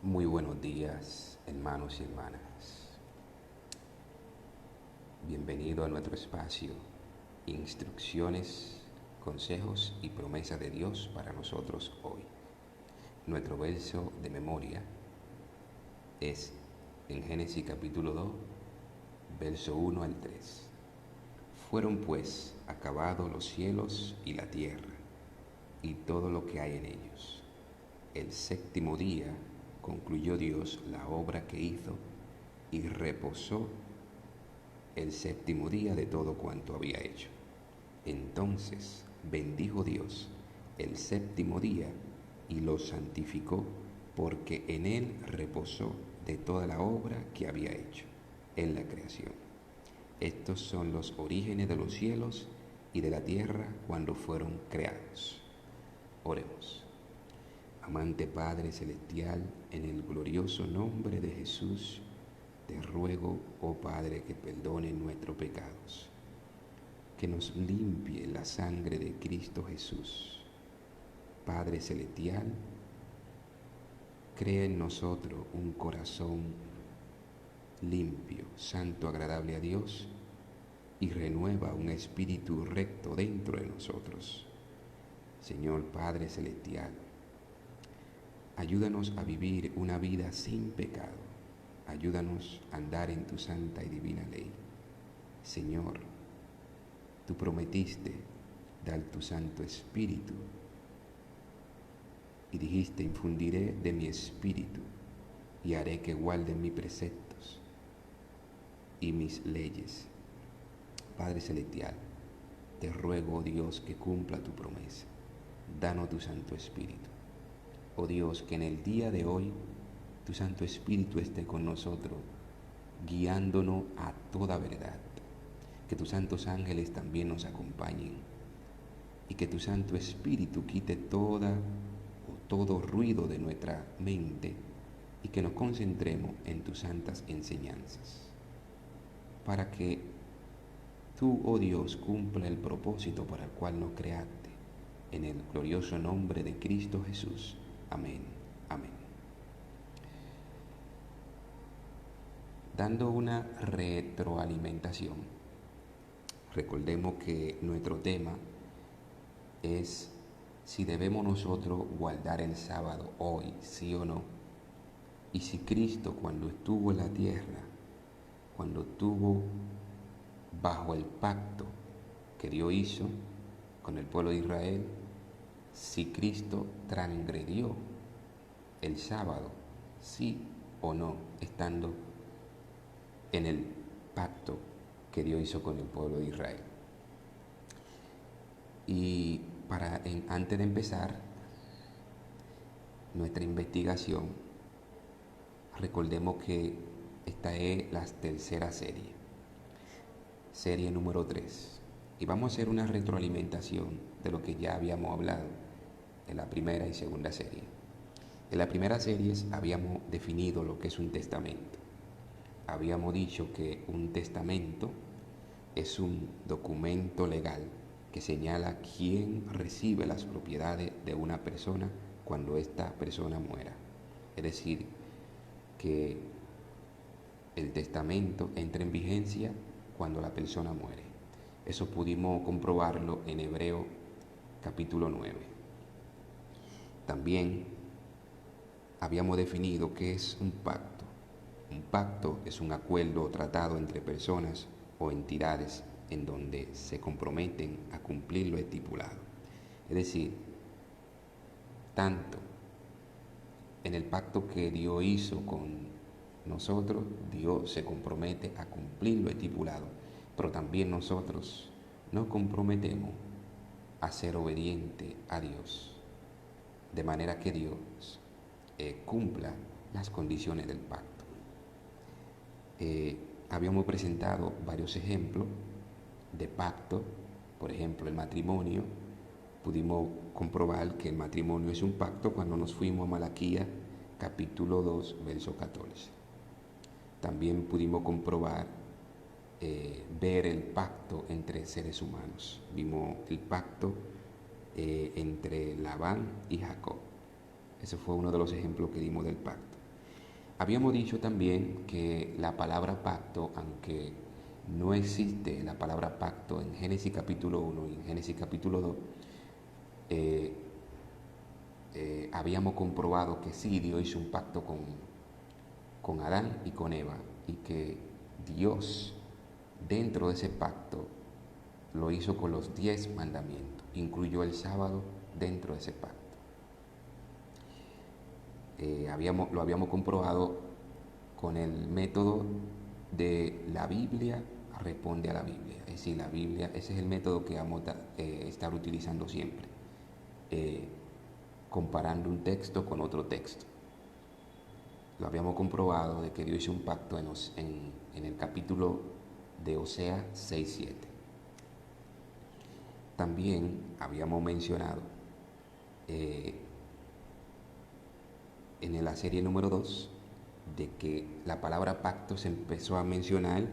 Muy buenos días, hermanos y hermanas. Bienvenido a nuestro espacio, instrucciones, consejos y promesas de Dios para nosotros hoy. Nuestro verso de memoria es en Génesis capítulo 2, verso 1 al 3. Fueron pues acabados los cielos y la tierra y todo lo que hay en ellos. El séptimo día concluyó Dios la obra que hizo y reposó el séptimo día de todo cuanto había hecho. Entonces bendijo Dios el séptimo día y lo santificó, porque en él reposó de toda la obra que había hecho en la creación. Estos son los orígenes de los cielos y de la tierra cuando fueron creados. Oremos. Amante Padre Celestial, en el glorioso nombre de Jesús, te ruego, oh Padre, que perdone nuestros pecados, que nos limpie la sangre de Cristo Jesús. Padre Celestial, crea en nosotros un corazón limpio, santo, agradable a Dios, y renueva un espíritu recto dentro de nosotros. Señor Padre Celestial, ayúdanos a vivir una vida sin pecado. Ayúdanos a andar en tu santa y divina ley. Señor, tú prometiste dar tu Santo Espíritu y dijiste, infundiré de mi Espíritu y haré que guarden mis preceptos y mis leyes. Padre Celestial, te ruego, oh Dios, que cumpla tu promesa. Danos tu Santo Espíritu. Oh Dios, que en el día de hoy tu Santo Espíritu esté con nosotros, guiándonos a toda verdad. Que tus santos ángeles también nos acompañen y que tu Santo Espíritu quite todo ruido de nuestra mente y que nos concentremos en tus santas enseñanzas, para que tú, oh Dios, cumpla el propósito para el cual nos creaste, en el glorioso nombre de Cristo Jesús. Amén. Amén. Dando una retroalimentación, recordemos que nuestro tema es si debemos nosotros guardar el sábado hoy, sí o no. Y si Cristo, cuando estuvo en la tierra, cuando estuvo bajo el pacto que Dios hizo con el pueblo de Israel, si Cristo transgredió el sábado, sí o no, estando en el pacto que Dios hizo con el pueblo de Israel. Y antes de empezar nuestra investigación, recordemos que esta es la tercera serie número 3. Y vamos a hacer una retroalimentación de lo que ya habíamos hablado en la primera y segunda serie. En la primera serie habíamos definido lo que es un testamento. Habíamos dicho que un testamento es un documento legal que señala quién recibe las propiedades de una persona cuando esta persona muera. Es decir, que el testamento entra en vigencia cuando la persona muere. Eso pudimos comprobarlo en Hebreo capítulo 9. También habíamos definido qué es un pacto. Un pacto es un acuerdo o tratado entre personas o entidades en donde se comprometen a cumplir lo estipulado. Es decir, tanto en el pacto que Dios hizo con nosotros, Dios se compromete a cumplir lo estipulado, pero también nosotros nos comprometemos a ser obedientes a Dios, de manera que Dios cumpla las condiciones del pacto. Habíamos presentado varios ejemplos de pacto, por ejemplo el matrimonio. Pudimos comprobar que el matrimonio es un pacto cuando nos fuimos a Malaquías capítulo 2, verso 14. También pudimos comprobar, ver el pacto entre seres humanos. Vimos el pacto entre Labán y Jacob. Ese fue uno de los ejemplos que dimos del pacto. Habíamos dicho también que la palabra pacto, aunque no existe la palabra pacto en Génesis capítulo 1 y en Génesis capítulo 2, eh, habíamos comprobado que sí, Dios hizo un pacto con Adán y con Eva, y que Dios dentro de ese pacto lo hizo con los 10 mandamientos, incluyó el sábado dentro de ese pacto. Lo habíamos comprobado con el método de la Biblia responde a la Biblia. Es decir, la Biblia, ese es el método que vamos a estar utilizando siempre, comparando un texto con otro texto. Lo habíamos comprobado de que Dios hizo un pacto en el capítulo de Oseas 6:7. También habíamos mencionado en la serie número 2 de que la palabra pacto se empezó a mencionar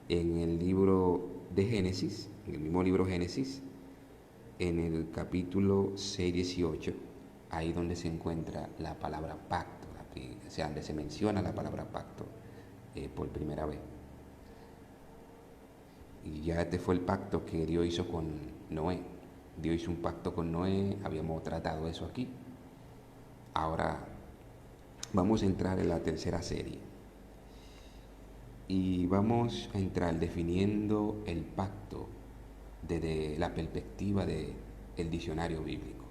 en el libro de Génesis, en el mismo libro Génesis, en el capítulo 6:18, ahí donde se encuentra la palabra pacto, o sea, donde se menciona la palabra pacto por primera vez. Y ya este fue el pacto que Dios hizo con Noé. Dios hizo un pacto con Noé, habíamos tratado eso aquí. Ahora vamos a entrar en la tercera serie. Y vamos a entrar definiendo el pacto desde la perspectiva del diccionario bíblico.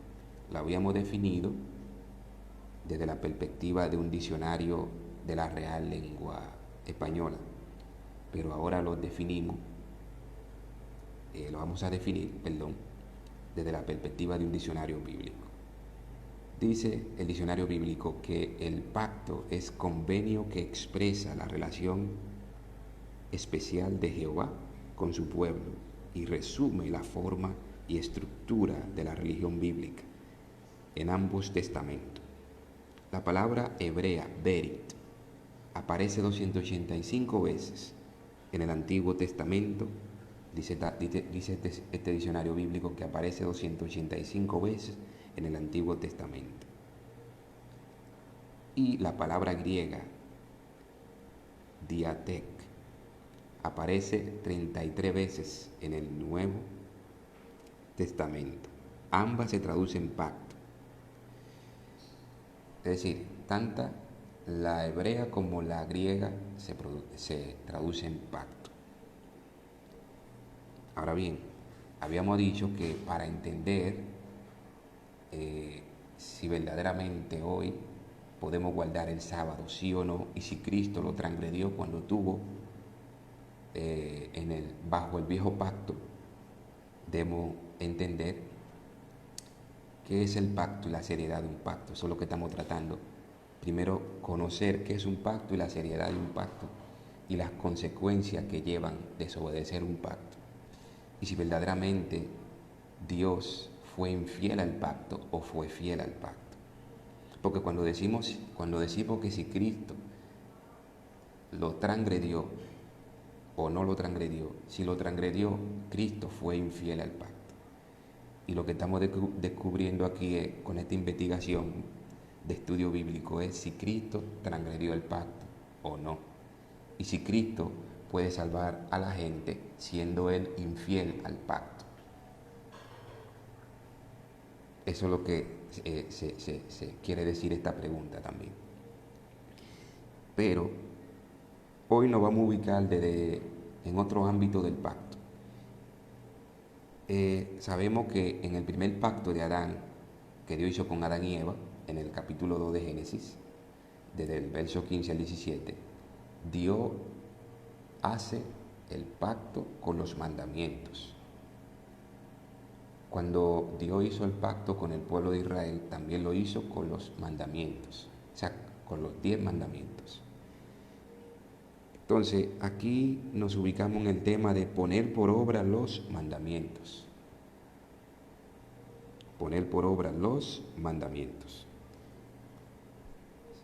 Lo habíamos definido desde la perspectiva de un diccionario de la Real Lengua Española, pero ahora lo vamos a definir, desde la perspectiva de un diccionario bíblico. Dice el diccionario bíblico que el pacto es convenio que expresa la relación especial de Jehová con su pueblo y resume la forma y estructura de la religión bíblica en ambos testamentos. La palabra hebrea, berit, aparece 285 veces en el Antiguo Testamento. Dice este diccionario bíblico que aparece 285 veces en el Antiguo Testamento. Y la palabra griega, diatek, aparece 33 veces en el Nuevo Testamento. Ambas se traducen pacto. Es decir, tanto la hebrea como la griega se traducen pacto. Ahora bien, habíamos dicho que para entender si verdaderamente hoy podemos guardar el sábado, sí o no, y si Cristo lo transgredió cuando tuvo bajo el viejo pacto, debemos entender qué es el pacto y la seriedad de un pacto. Eso es lo que estamos tratando. Primero, conocer qué es un pacto y la seriedad de un pacto y las consecuencias que llevan desobedecer un pacto. Y si verdaderamente Dios fue infiel al pacto o fue fiel al pacto. Porque cuando decimos que si Cristo lo transgredió o no lo transgredió, si lo transgredió, Cristo fue infiel al pacto. Y lo que estamos descubriendo aquí con esta investigación de estudio bíblico es si Cristo transgredió el pacto o no. Y si Cristo puede salvar a la gente siendo Él infiel al pacto. Eso es lo que se quiere decir esta pregunta también. Pero hoy nos vamos a ubicar en otro ámbito del pacto. Sabemos que en el primer pacto de Adán, que Dios hizo con Adán y Eva, en el capítulo 2 de Génesis, desde el verso 15 al 17, Dios hace el pacto con los mandamientos. Cuando Dios hizo el pacto con el pueblo de Israel, también lo hizo con los mandamientos, o sea, con los 10 mandamientos. Entonces, aquí nos ubicamos en el tema de poner por obra los mandamientos. Poner por obra los mandamientos.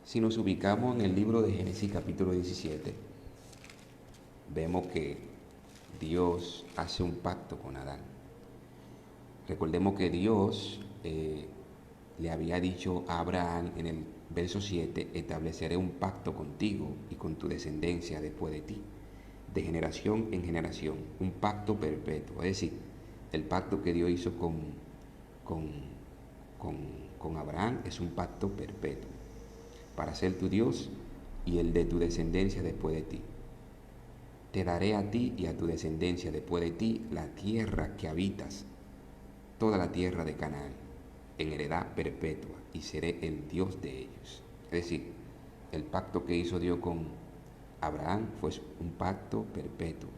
Si nos ubicamos en el libro de Génesis capítulo 17, vemos que Dios hace un pacto con Adán. Recordemos que Dios le había dicho a Abraham en el Verso 7, estableceré un pacto contigo y con tu descendencia después de ti, de generación en generación, un pacto perpetuo. Es decir, el pacto que Dios hizo con, con, con Abraham es un pacto perpetuo, para ser tu Dios y el de tu descendencia después de ti. Te daré a ti y a tu descendencia después de ti la tierra que habitas, toda la tierra de Canaán, en heredad perpetua, y seré el Dios de ellos. Es decir, el pacto que hizo Dios con Abraham fue un pacto perpetuo.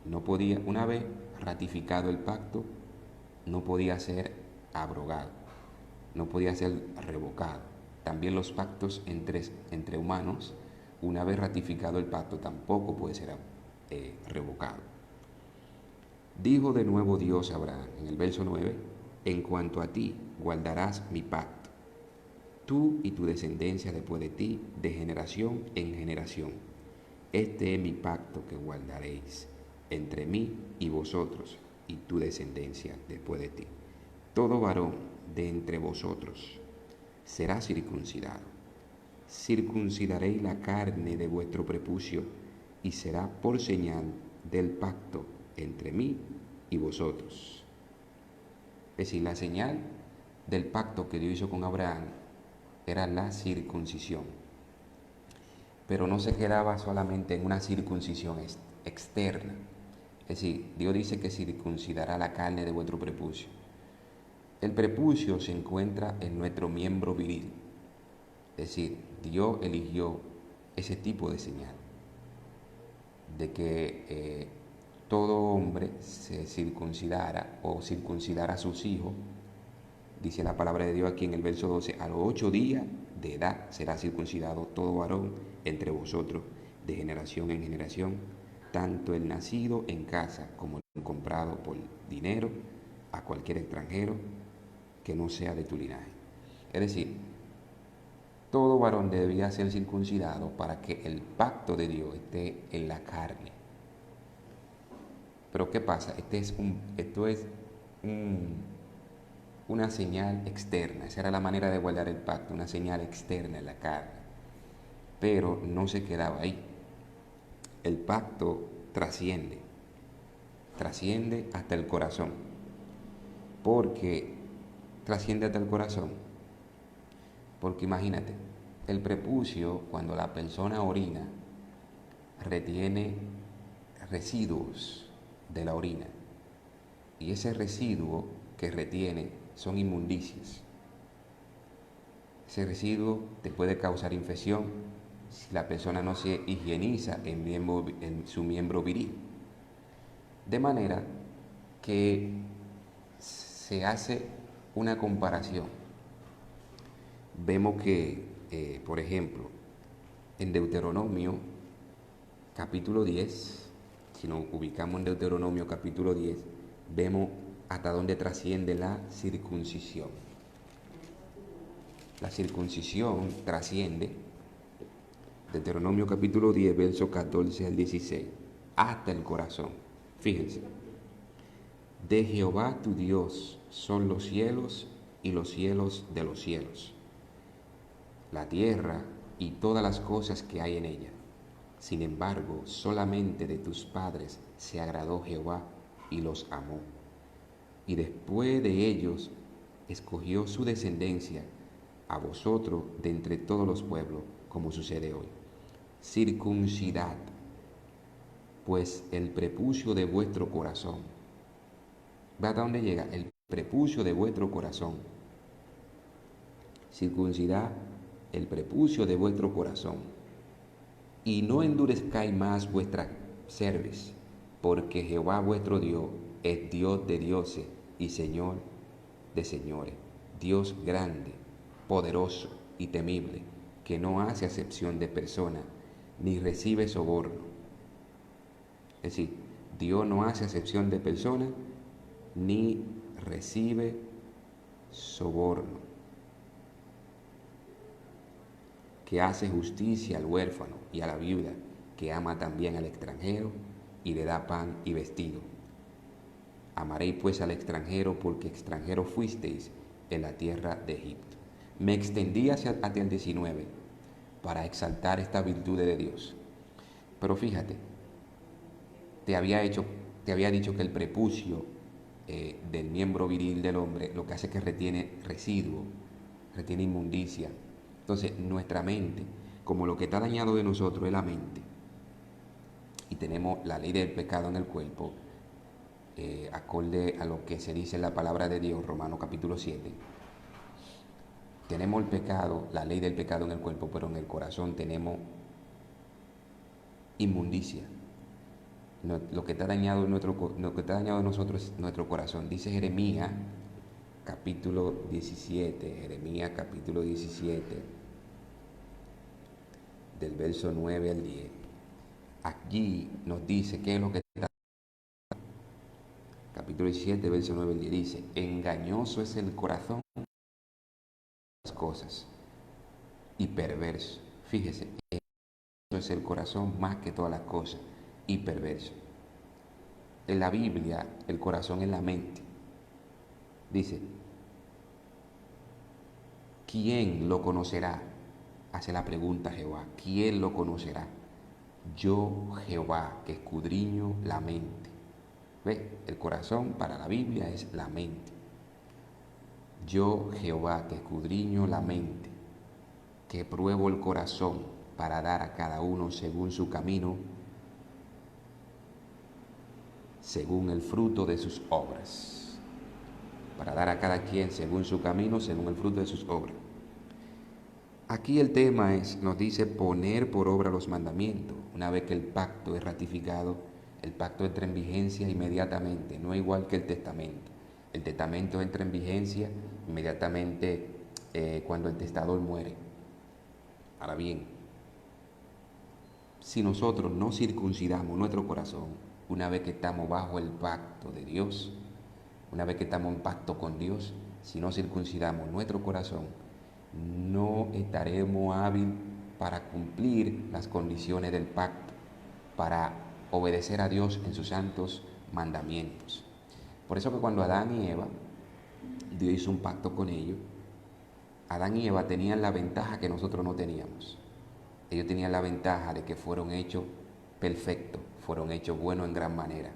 No podía, una vez ratificado el pacto, no podía ser abrogado, no podía ser revocado. También los pactos entre humanos, una vez ratificado el pacto, tampoco puede ser revocado. Dijo de nuevo Dios a Abraham en el verso 9, en cuanto a ti guardarás mi pacto, tú y tu descendencia después de ti, de generación en generación. Este es mi pacto que guardaréis entre mí y vosotros y tu descendencia después de ti. Todo varón de entre vosotros será circuncidado. Circuncidaréis la carne de vuestro prepucio y será por señal del pacto entre mí y vosotros. Es decir, la señal del pacto que Dios hizo con Abraham era la circuncisión. Pero no se quedaba solamente en una circuncisión externa. Es decir, Dios dice que circuncidará la carne de vuestro prepucio. El prepucio se encuentra en nuestro miembro viril. Es decir, Dios eligió ese tipo de señal, de que todo hombre se circuncidara o circuncidara a sus hijos. Dice la palabra de Dios aquí en el verso 12, a los 8 días de edad será circuncidado todo varón entre vosotros, de generación en generación, tanto el nacido en casa como el comprado por dinero a cualquier extranjero que no sea de tu linaje. Es decir, todo varón debía ser circuncidado para que el pacto de Dios esté en la carne. Pero ¿qué pasa? Esto es una señal externa. Esa era la manera de guardar el pacto, una señal externa en la carne. Pero no se quedaba ahí. El pacto trasciende hasta el corazón. Porque trasciende hasta el corazón. Porque imagínate, el prepucio, cuando la persona orina, retiene residuos de la orina. Y ese residuo que retiene son inmundicias. Ese residuo te puede causar infección si la persona no se higieniza en su miembro viril. De manera que se hace una comparación. Vemos que, por ejemplo, en Deuteronomio capítulo 10, si nos ubicamos en Deuteronomio capítulo 10, vemos hasta dónde trasciende la circuncisión. La circuncisión trasciende, Deuteronomio capítulo 10, versos 14 al 16, hasta el corazón. Fíjense, de Jehová tu Dios son los cielos y los cielos de los cielos, la tierra y todas las cosas que hay en ella. Sin embargo, solamente de tus padres se agradó Jehová y los amó. Y después de ellos escogió su descendencia a vosotros de entre todos los pueblos, como sucede hoy. Circuncidad, pues el prepucio de vuestro corazón. ¿Ve hasta dónde llega? El prepucio de vuestro corazón. Circuncidad el prepucio de vuestro corazón. Y no endurezcáis más vuestra cerviz, porque Jehová vuestro Dios es Dios de dioses y Señor de señores, Dios grande, poderoso y temible, que no hace acepción de persona, ni recibe soborno. Es decir, Dios no hace acepción de persona, ni recibe soborno, que hace justicia al huérfano y a la viuda, que ama también al extranjero y le da pan y vestido. Amaréis pues al extranjero, porque extranjero fuisteis en la tierra de Egipto. Me extendí hacia el 19 para exaltar esta virtud de Dios. Pero fíjate, te había hecho, te había dicho que el prepucio del miembro viril del hombre lo que hace es que retiene residuo, retiene inmundicia. Entonces, nuestra mente, como lo que está dañado de nosotros es la mente, y tenemos la ley del pecado en el cuerpo, acorde a lo que se dice en la palabra de Dios, Romanos capítulo 7, tenemos el pecado, la ley del pecado en el cuerpo, pero en el corazón tenemos inmundicia. Lo que está dañado lo que está dañado en nosotros es nuestro corazón. Dice Jeremías capítulo 17, Jeremías capítulo 17, del verso 9 al 10. Allí nos dice qué es lo que está. Capítulo 17, verso 9 al 10 dice: engañoso es el corazón de las cosas y perverso. Fíjese, engañoso es el corazón más que todas las cosas y perverso. En la Biblia, el corazón es la mente. Dice: ¿quién lo conocerá? Hace la pregunta Jehová: ¿quién lo conocerá? Yo, Jehová, que escudriño la mente. ¿Ve? El corazón para la Biblia es la mente. Yo, Jehová, que escudriño la mente, que pruebo el corazón para dar a cada uno según su camino, según el fruto de sus obras. Para dar a cada quien según su camino, según el fruto de sus obras. Aquí el tema es, nos dice poner por obra los mandamientos. Una vez que el pacto es ratificado, el pacto entra en vigencia inmediatamente, no igual que el testamento. El testamento entra en vigencia inmediatamente cuando el testador muere. Ahora bien, si nosotros no circuncidamos nuestro corazón, una vez que estamos bajo el pacto de Dios, una vez que estamos en pacto con Dios, si no circuncidamos nuestro corazón, no estaremos hábiles para cumplir las condiciones del pacto, para obedecer a Dios en sus santos mandamientos. Por eso que cuando Adán y Eva, Dios hizo un pacto con ellos, Adán y Eva tenían la ventaja que nosotros no teníamos. Ellos tenían la ventaja de que fueron hechos perfectos, fueron hechos buenos en gran manera.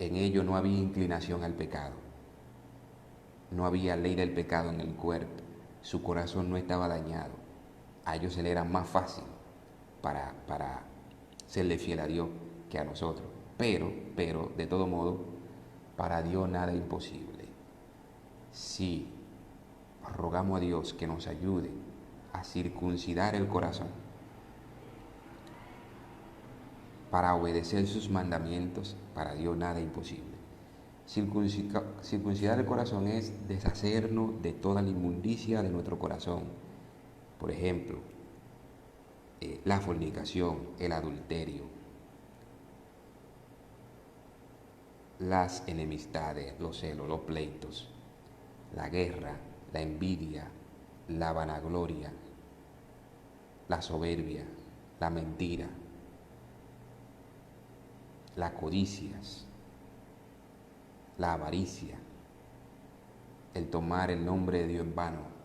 En ellos no había inclinación al pecado, no había ley del pecado en el cuerpo, su corazón no estaba dañado. A ellos se les era más fácil para serle fiel a Dios que a nosotros. Pero, de todo modo, para Dios nada es imposible. Si rogamos a Dios que nos ayude a circuncidar el corazón para obedecer sus mandamientos, para Dios nada es imposible. Circuncidar el corazón es deshacernos de toda la inmundicia de nuestro corazón. Por ejemplo, la fornicación, el adulterio, las enemistades, los celos, los pleitos, la guerra, la envidia, la vanagloria, la soberbia, la mentira, las codicias, la avaricia, el tomar el nombre de Dios en vano,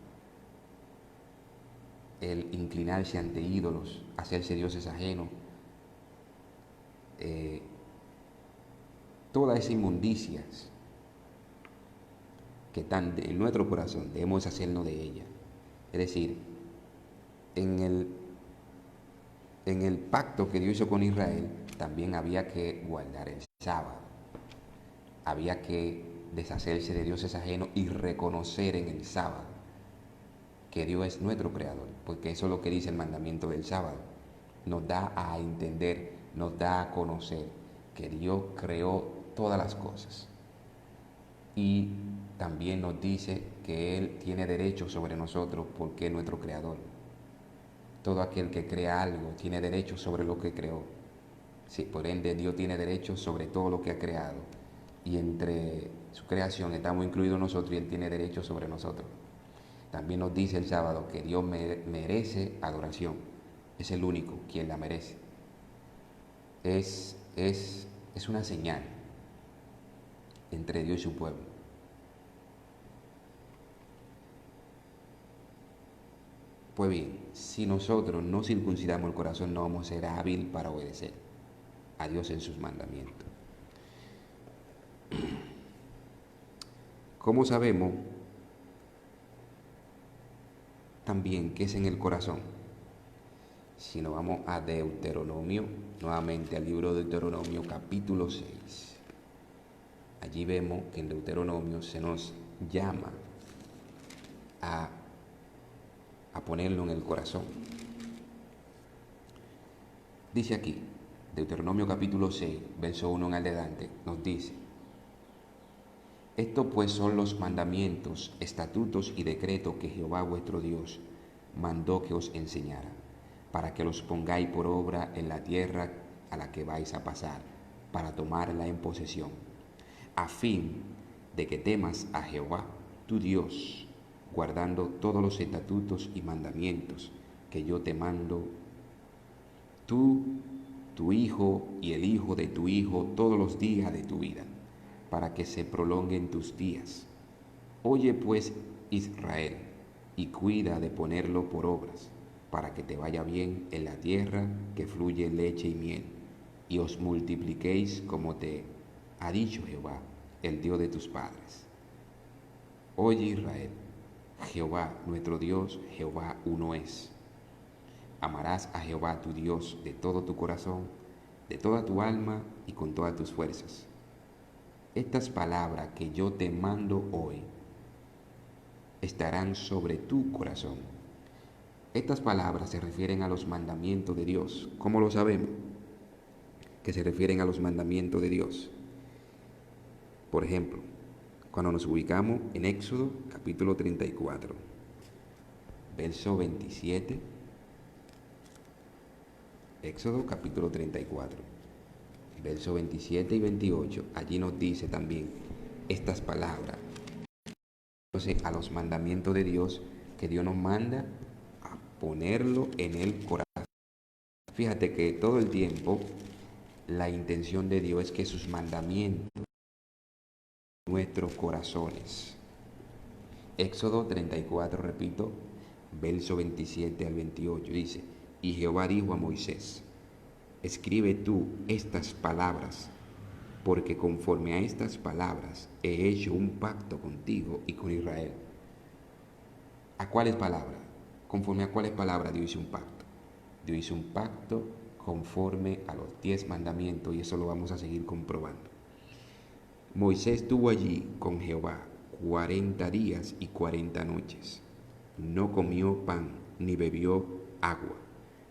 el inclinarse ante ídolos, hacerse dioses ajenos, todas esas inmundicias que están en nuestro corazón, debemos hacernos de ellas. Es decir, en el pacto que Dios hizo con Israel, también había que guardar el sábado. Había que deshacerse de dioses ajenos y reconocer en el sábado que Dios es nuestro creador, porque eso es lo que dice el mandamiento del sábado. Nos da a entender, nos da a conocer que Dios creó todas las cosas. Y también nos dice que Él tiene derecho sobre nosotros porque es nuestro creador. Todo aquel que crea algo tiene derecho sobre lo que creó. Sí, por ende Dios tiene derecho sobre todo lo que ha creado. Y entre su creación estamos incluidos nosotros y Él tiene derecho sobre nosotros. También nos dice el sábado que Dios merece adoración. Es el único quien la merece. Es una señal entre Dios y su pueblo. Pues bien, si nosotros no circuncidamos el corazón, no vamos a ser hábil para obedecer a Dios en sus mandamientos. ¿Cómo sabemos también qué es en el corazón? Si nos vamos a Deuteronomio, nuevamente al libro de Deuteronomio capítulo 6. Allí vemos que en Deuteronomio se nos llama a ponerlo en el corazón. Dice aquí, Deuteronomio capítulo 6, verso 1 en adelante, nos dice: estos pues son los mandamientos, estatutos y decretos que Jehová vuestro Dios mandó que os enseñara, para que los pongáis por obra en la tierra a la que vais a pasar, para tomarla en posesión, a fin de que temas a Jehová tu Dios, guardando todos los estatutos y mandamientos que yo te mando, tú, tu hijo y el hijo de tu hijo, todos los días de tu vida, para que se prolonguen tus días. Oye pues, Israel, y cuida de ponerlo por obras, para que te vaya bien en la tierra que fluye leche y miel, y os multipliquéis como te ha dicho Jehová, el Dios de tus padres. Oye, Israel, Jehová nuestro Dios, Jehová uno es. Amarás a Jehová tu Dios de todo tu corazón, de toda tu alma y con todas tus fuerzas. Estas palabras que yo te mando hoy estarán sobre tu corazón. Estas palabras se refieren a los mandamientos de Dios. ¿Cómo lo sabemos? Que se refieren a los mandamientos de Dios. Por ejemplo, cuando nos ubicamos en Éxodo capítulo 34, verso 27. Éxodo capítulo 34, verso 27 y 28. Allí nos dice también estas palabras. Entonces, a los mandamientos de Dios, que Dios nos manda a ponerlo en el corazón. Fíjate que todo el tiempo la intención de Dios es que sus mandamientos nuestros corazones. Éxodo 34, repito, verso 27 al 28, dice: y Jehová dijo a Moisés: escribe tú estas palabras, porque conforme a estas palabras he hecho un pacto contigo y con Israel. ¿A cuáles palabras? ¿Conforme a cuáles palabras Dios hizo un pacto? Dios hizo un pacto conforme a los 10 mandamientos, y eso lo vamos a seguir comprobando. Moisés estuvo allí con Jehová 40 días y 40 noches. No comió pan ni bebió agua,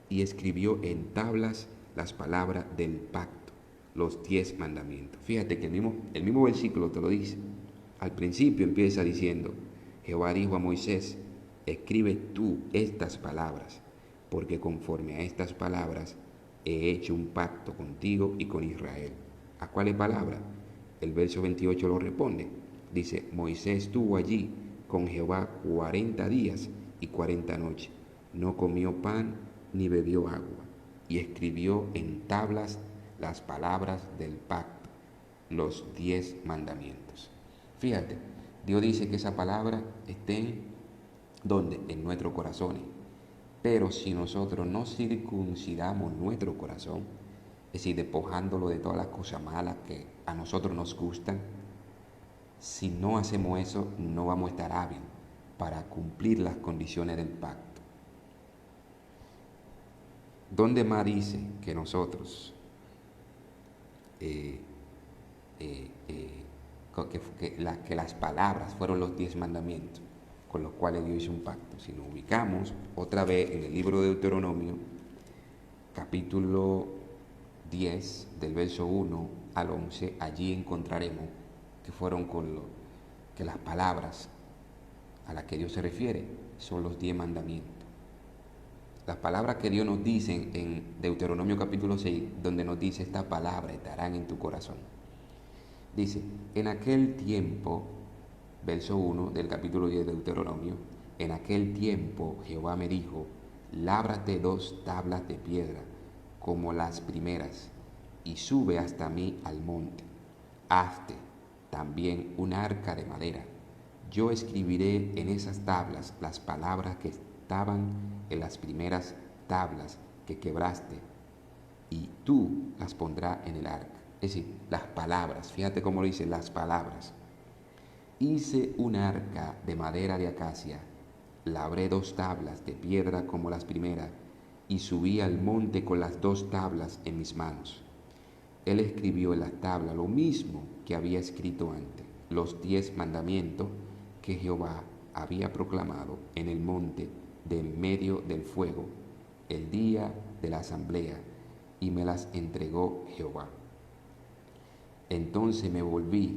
y escribió en tablas las palabras del pacto, los 10 mandamientos. Fíjate que el mismo versículo te lo dice. Al principio empieza diciendo: Jehová dijo a Moisés: escribe tú estas palabras, porque conforme a estas palabras he hecho un pacto contigo y con Israel. ¿A cuáles palabras? El verso 28 lo responde. Dice: Moisés estuvo allí con Jehová 40 días y 40 noches. No comió pan ni bebió agua, y escribió en tablas las palabras del pacto, los 10 mandamientos. Fíjate, Dios dice que esa palabra estén ¿dónde? En nuestros corazones. Pero si nosotros no circuncidamos nuestro corazón, es decir, despojándolo de todas las cosas malas que a nosotros nos gustan, si no hacemos eso, no vamos a estar hábiles para cumplir las condiciones del pacto. ¿Dónde más dice que nosotros que las palabras fueron los 10 mandamientos con los cuales Dios hizo un pacto? Si nos ubicamos otra vez en el libro de Deuteronomio, capítulo 10, del verso 1 al 11, allí encontraremos que fueron que las palabras a las que Dios se refiere son los 10 mandamientos. Las palabras que Dios nos dice en Deuteronomio capítulo 6, donde nos dice: esta palabra estarán en tu corazón. Dice: en aquel tiempo, verso 1 del capítulo 10 de Deuteronomio, en aquel tiempo Jehová me dijo: lábrate 2 tablas de piedra como las primeras, y sube hasta mí al monte. Hazte también un arca de madera. Yo escribiré en esas tablas las palabras que estaban en las primeras tablas que quebraste, y tú las pondrás en el arca. Es decir, las palabras, fíjate cómo lo dice, las palabras. Hice un arca de madera de acacia, labré 2 tablas de piedra como las primeras, y subí al monte con las 2 tablas en mis manos. Él escribió en las tablas lo mismo que había escrito antes, los 10 mandamientos que Jehová había proclamado en el monte de en medio del fuego, el día de la asamblea, y me las entregó Jehová. Entonces me volví,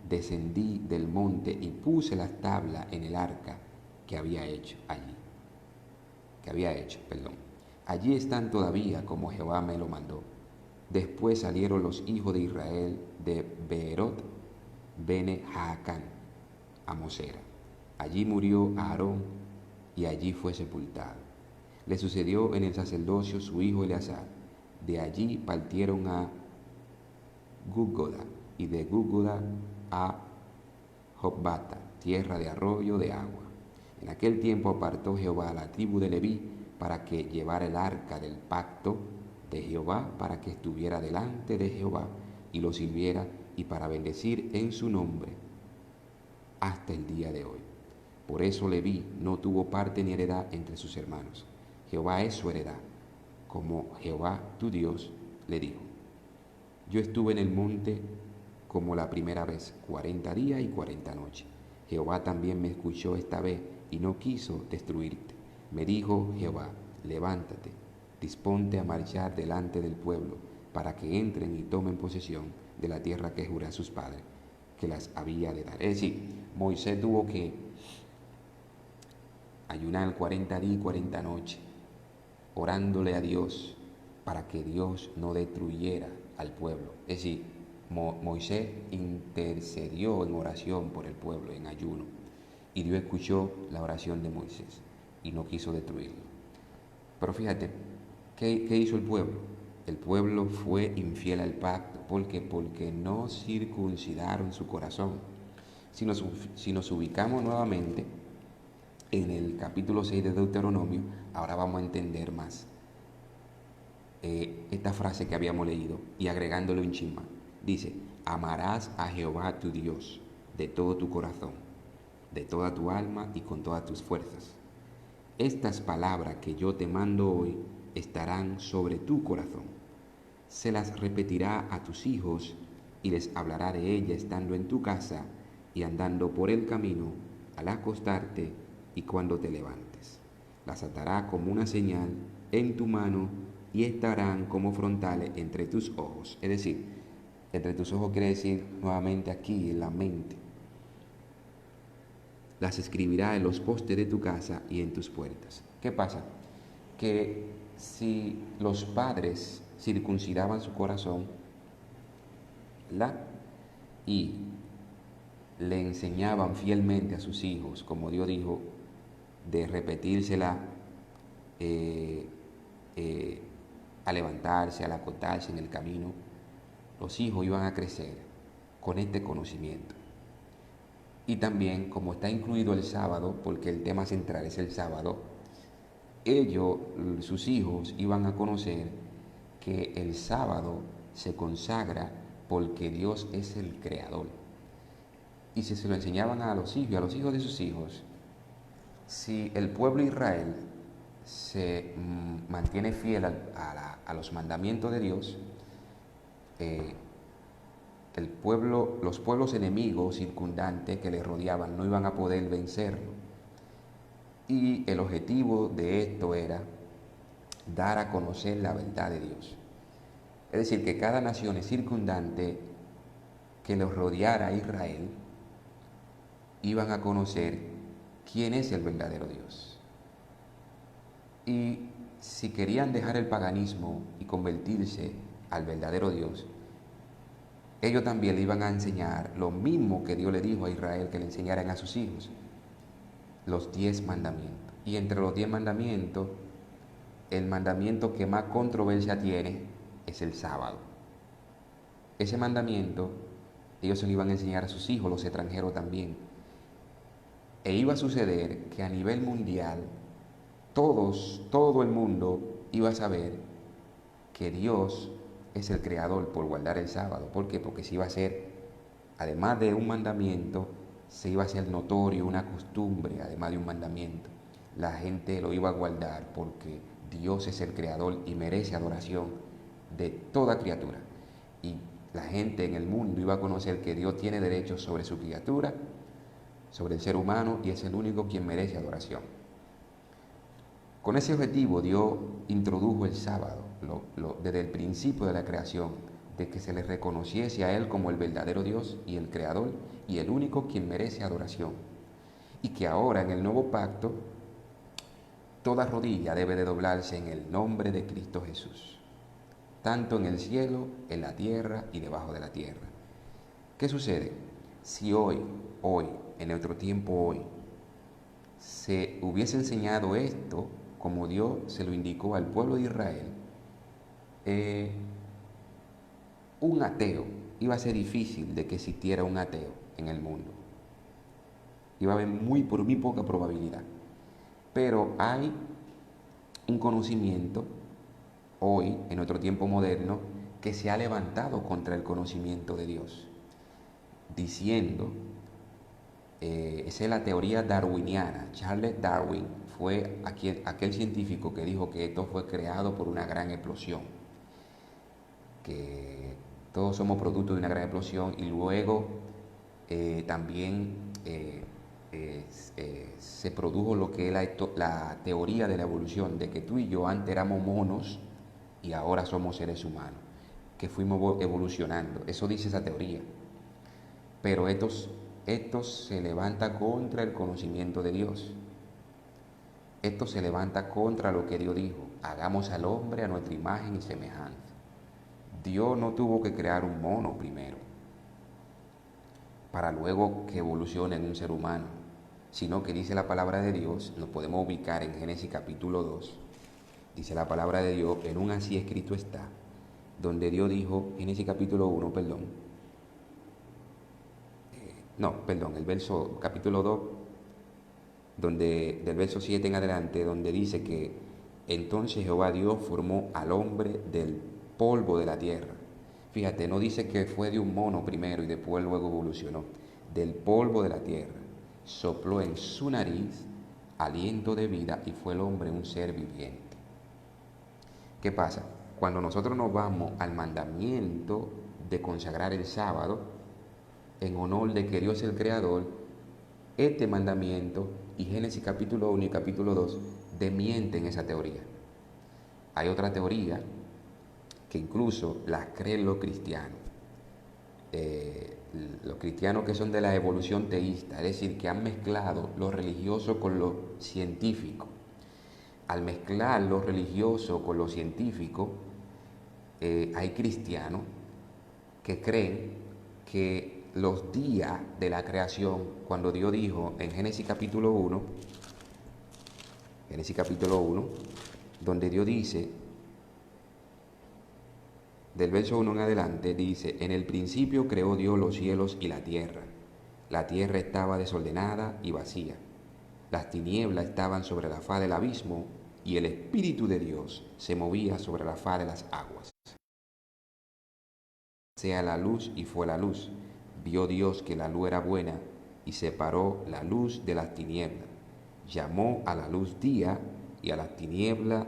descendí del monte y puse las tablas en el arca que había hecho. Allí están todavía como Jehová me lo mandó. Después salieron los hijos de Israel de Beerot Bene Jaacán a Mosera. Allí murió Aarón y allí fue sepultado. Le sucedió en el sacerdocio su hijo Eleazar. De allí partieron a Gúgoda, y de Gúgoda a Jobbata, tierra de arroyo de agua. En aquel tiempo apartó Jehová a la tribu de Leví para que llevara el arca del pacto de Jehová, para que estuviera delante de Jehová y lo sirviera, y para bendecir en su nombre hasta el día de hoy. Por eso Leví no tuvo parte ni heredad entre sus hermanos. Jehová es su heredad, como Jehová tu Dios le dijo. Yo estuve en el monte como la primera vez, 40 días y 40 noches. Jehová también me escuchó esta vez y no quiso destruirte. Me dijo Jehová, levántate, disponte a marchar delante del pueblo, para que entren y tomen posesión de la tierra que juré a sus padres, que las había de dar. Es decir, Moisés tuvo que ayunar 40 días y 40 noches, orándole a Dios para que Dios no destruyera al pueblo. Es decir, Moisés intercedió en oración por el pueblo, en ayuno, y Dios escuchó la oración de Moisés y no quiso destruirlo. Pero fíjate, ¿qué hizo el pueblo? El pueblo fue infiel al pacto. ¿Por qué? Porque no circuncidaron su corazón. Si nos ubicamos nuevamente en el capítulo 6 de Deuteronomio, ahora vamos a entender más esta frase que habíamos leído, y agregándole un chisma. Dice, amarás a Jehová tu Dios de todo tu corazón, de toda tu alma y con todas tus fuerzas. Estas palabras que yo te mando hoy estarán sobre tu corazón. Se las repetirá a tus hijos y les hablará de ella estando en tu casa y andando por el camino, al acostarte y cuando te levantes. Las atará como una señal en tu mano y estarán como frontales entre tus ojos. Es decir, entre tus ojos quiere decir nuevamente aquí en la mente. Las escribirá en los postes de tu casa y en tus puertas. ¿Qué pasa? Que si los padres circuncidaban su corazón, ¿verdad?, y le enseñaban fielmente a sus hijos, como Dios dijo, de repetírsela a levantarse, al acostarse en el camino, los hijos iban a crecer con este conocimiento. Y también, como está incluido el sábado, porque el tema central es el sábado, ellos, sus hijos, iban a conocer que el sábado se consagra porque Dios es el creador. Y si se lo enseñaban a los hijos y a los hijos de sus hijos, si el pueblo de Israel se mantiene fiel a los mandamientos de Dios, los pueblos enemigos circundantes que le rodeaban no iban a poder vencerlo. Y el objetivo de esto era dar a conocer la verdad de Dios. Es decir, que cada nación circundante que los rodeara a Israel iban a conocer quién es el verdadero Dios. Y si querían dejar el paganismo y convertirse al verdadero Dios, ellos también le iban a enseñar lo mismo que Dios le dijo a Israel que le enseñaran a sus hijos, los 10 mandamientos. Y entre los 10 mandamientos, el mandamiento que más controversia tiene es el sábado. Ese mandamiento ellos se lo iban a enseñar a sus hijos, los extranjeros también. E iba a suceder que a nivel mundial todo el mundo iba a saber que Dios es el creador por guardar el sábado. ¿Por qué? Porque se iba a hacer, además de un mandamiento, se iba a hacer notorio, una costumbre, además de un mandamiento. La gente lo iba a guardar porque Dios es el creador y merece adoración de toda criatura. Y la gente en el mundo iba a conocer que Dios tiene derechos sobre su criatura, sobre el ser humano, y es el único quien merece adoración. Con ese objetivo Dios introdujo el sábado desde el principio de la creación, de que se le reconociese a Él como el verdadero Dios y el Creador y el único quien merece adoración. Y que ahora en el nuevo pacto toda rodilla debe de doblarse en el nombre de Cristo Jesús, tanto en el cielo, en la tierra y debajo de la tierra. ¿Qué sucede? Si hoy, en nuestro tiempo hoy, se hubiese enseñado esto como Dios se lo indicó al pueblo de Israel, un ateo, iba a ser difícil de que existiera un ateo en el mundo. Iba a haber muy poca probabilidad. Pero hay un conocimiento hoy, en nuestro tiempo moderno, que se ha levantado contra el conocimiento de Dios, diciendo, esa es la teoría darwiniana. Charles Darwin fue aquel científico que dijo que esto fue creado por una gran explosión, que todos somos producto de una gran explosión, y luego también se produjo lo que es la teoría de la evolución, de que tú y yo antes éramos monos y ahora somos seres humanos, que fuimos evolucionando. Eso dice esa teoría. Pero esto se levanta contra el conocimiento de Dios. Esto se levanta contra lo que Dios dijo: hagamos al hombre a nuestra imagen y semejanza. Dios no tuvo que crear un mono primero para luego que evolucione en un ser humano, sino que dice la palabra de Dios, nos podemos ubicar en Génesis capítulo 2, dice la palabra de Dios, en un así escrito está, donde Dios dijo, Génesis capítulo 1, el verso capítulo 2, donde del verso 7 en adelante, donde dice que entonces Jehová Dios formó al hombre del polvo de la tierra. Fíjate, no dice que fue de un mono primero y después luego evolucionó. Del polvo de la tierra sopló en su nariz aliento de vida y fue el hombre un ser viviente. ¿Qué pasa? Cuando nosotros nos vamos al mandamiento de consagrar el sábado en honor de que Dios es el creador, este mandamiento y Génesis capítulo 1 y capítulo 2 desmienten esa teoría. Hay otra teoría que incluso las creen los cristianos. Los cristianos que son de la evolución teísta, es decir, que han mezclado lo religioso con lo científico. Al mezclar lo religioso con lo científico, hay cristianos que creen que los días de la creación, cuando Dios dijo en Génesis capítulo 1, donde Dios dice, del verso 1 en adelante, dice, en el principio creó Dios los cielos y la tierra. La tierra estaba desordenada y vacía. Las tinieblas estaban sobre la faz del abismo y el Espíritu de Dios se movía sobre la faz de las aguas. Sea la luz, y fue la luz. Vio Dios que la luz era buena y separó la luz de las tinieblas. Llamó a la luz día y a las tinieblas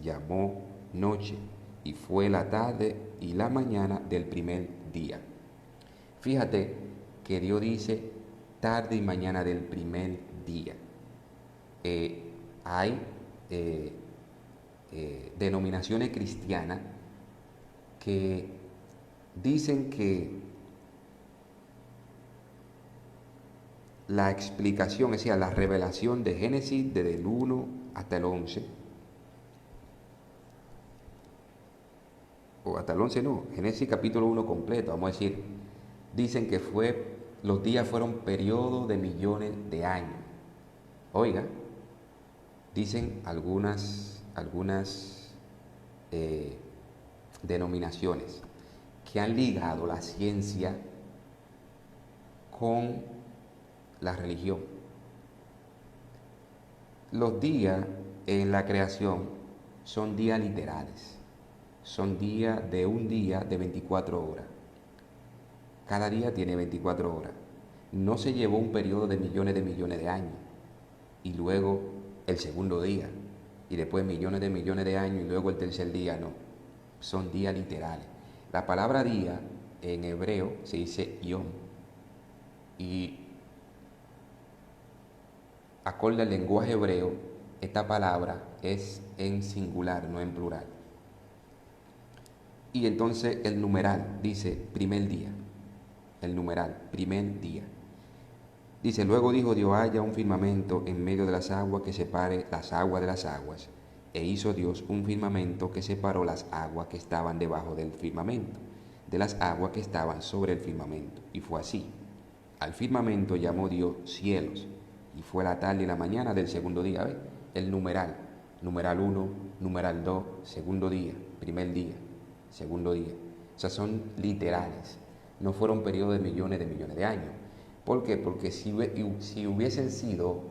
llamó noche. Y fue la tarde y la mañana del primer día. Fíjate que Dios dice tarde y mañana del primer día. Hay denominaciones cristianas que dicen que la explicación, es decir, la revelación de Génesis desde el 1 hasta el 11, o hasta el 11 no, Génesis capítulo 1 completo, vamos a decir, dicen que los días fueron periodos de millones de años. Oiga, dicen algunas denominaciones que han ligado la ciencia con la religión. Los días en la creación son días literales. Son días de un día de 24 horas. Cada día tiene 24 horas. No se llevó un periodo de millones de años. Y luego el segundo día. Y después millones de años y luego el tercer día. No. Son días literales. La palabra día en hebreo se dice yom. Y acorde al lenguaje hebreo, esta palabra es en singular, no en plural. Y entonces el numeral dice primer día. El numeral, primer día. Dice, luego dijo Dios, haya un firmamento en medio de las aguas que separe las aguas de las aguas. E hizo Dios un firmamento que separó las aguas que estaban debajo del firmamento, de las aguas que estaban sobre el firmamento. Y fue así. Al firmamento llamó Dios cielos. Y fue la tarde y la mañana del segundo día. ¿Ves? El numeral. Numeral 1, numeral 2, segundo día, primer día, segundo día. O sea, son literales. No fueron periodos de millones de años. ¿Por qué? Porque si hubiesen sido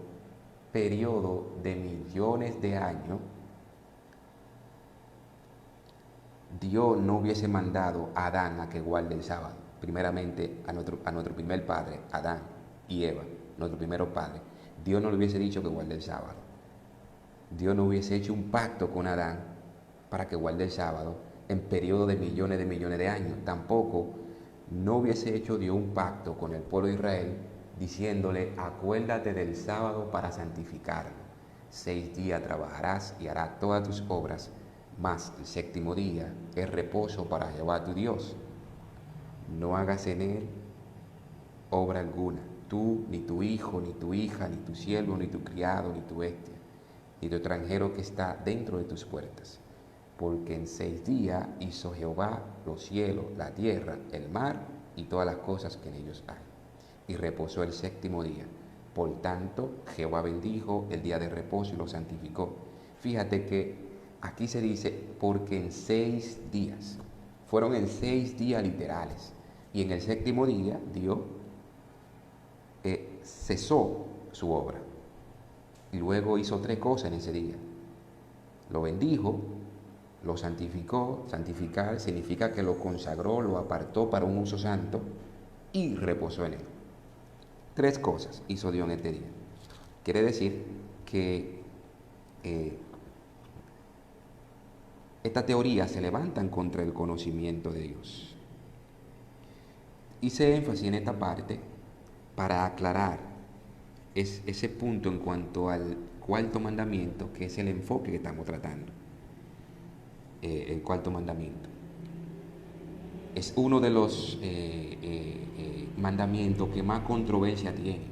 periodos de millones de años, Dios no hubiese mandado a Adán a que guarde el sábado. Primeramente a nuestro primer padre, Adán y Eva, nuestro primer padre. Dios no le hubiese dicho que guarde el sábado. Dios no hubiese hecho un pacto con Adán para que guarde el sábado en periodo de millones de años. Tampoco no hubiese hecho Dios un pacto con el pueblo de Israel diciéndole, acuérdate del sábado para santificarlo. 6 días trabajarás y harás todas tus obras, mas el séptimo día es reposo para Jehová tu Dios. No hagas en él obra alguna, tú, ni tu hijo, ni tu hija, ni tu siervo, ni tu criado, ni tu bestia, ni tu extranjero que está dentro de tus puertas. Porque en 6 días hizo Jehová los cielos, la tierra, el mar y todas las cosas que en ellos hay. Y reposó el séptimo día. Por tanto, Jehová bendijo el día de reposo y lo santificó. Fíjate que aquí se dice, porque en 6 días. Fueron en 6 días literales. Y en el séptimo día, Dios cesó su obra. Y luego hizo 3 cosas en ese día. Lo bendijo, lo santificó. Santificar significa que lo consagró, lo apartó para un uso santo y reposó en él. 3 cosas hizo Dios en este día. Quiere decir que esta teoría se levantan contra el conocimiento de Dios. Hice énfasis en esta parte para aclarar ese punto en cuanto al cuarto mandamiento, que es el enfoque que estamos tratando. El cuarto mandamiento es uno de los mandamientos que más controversia tiene,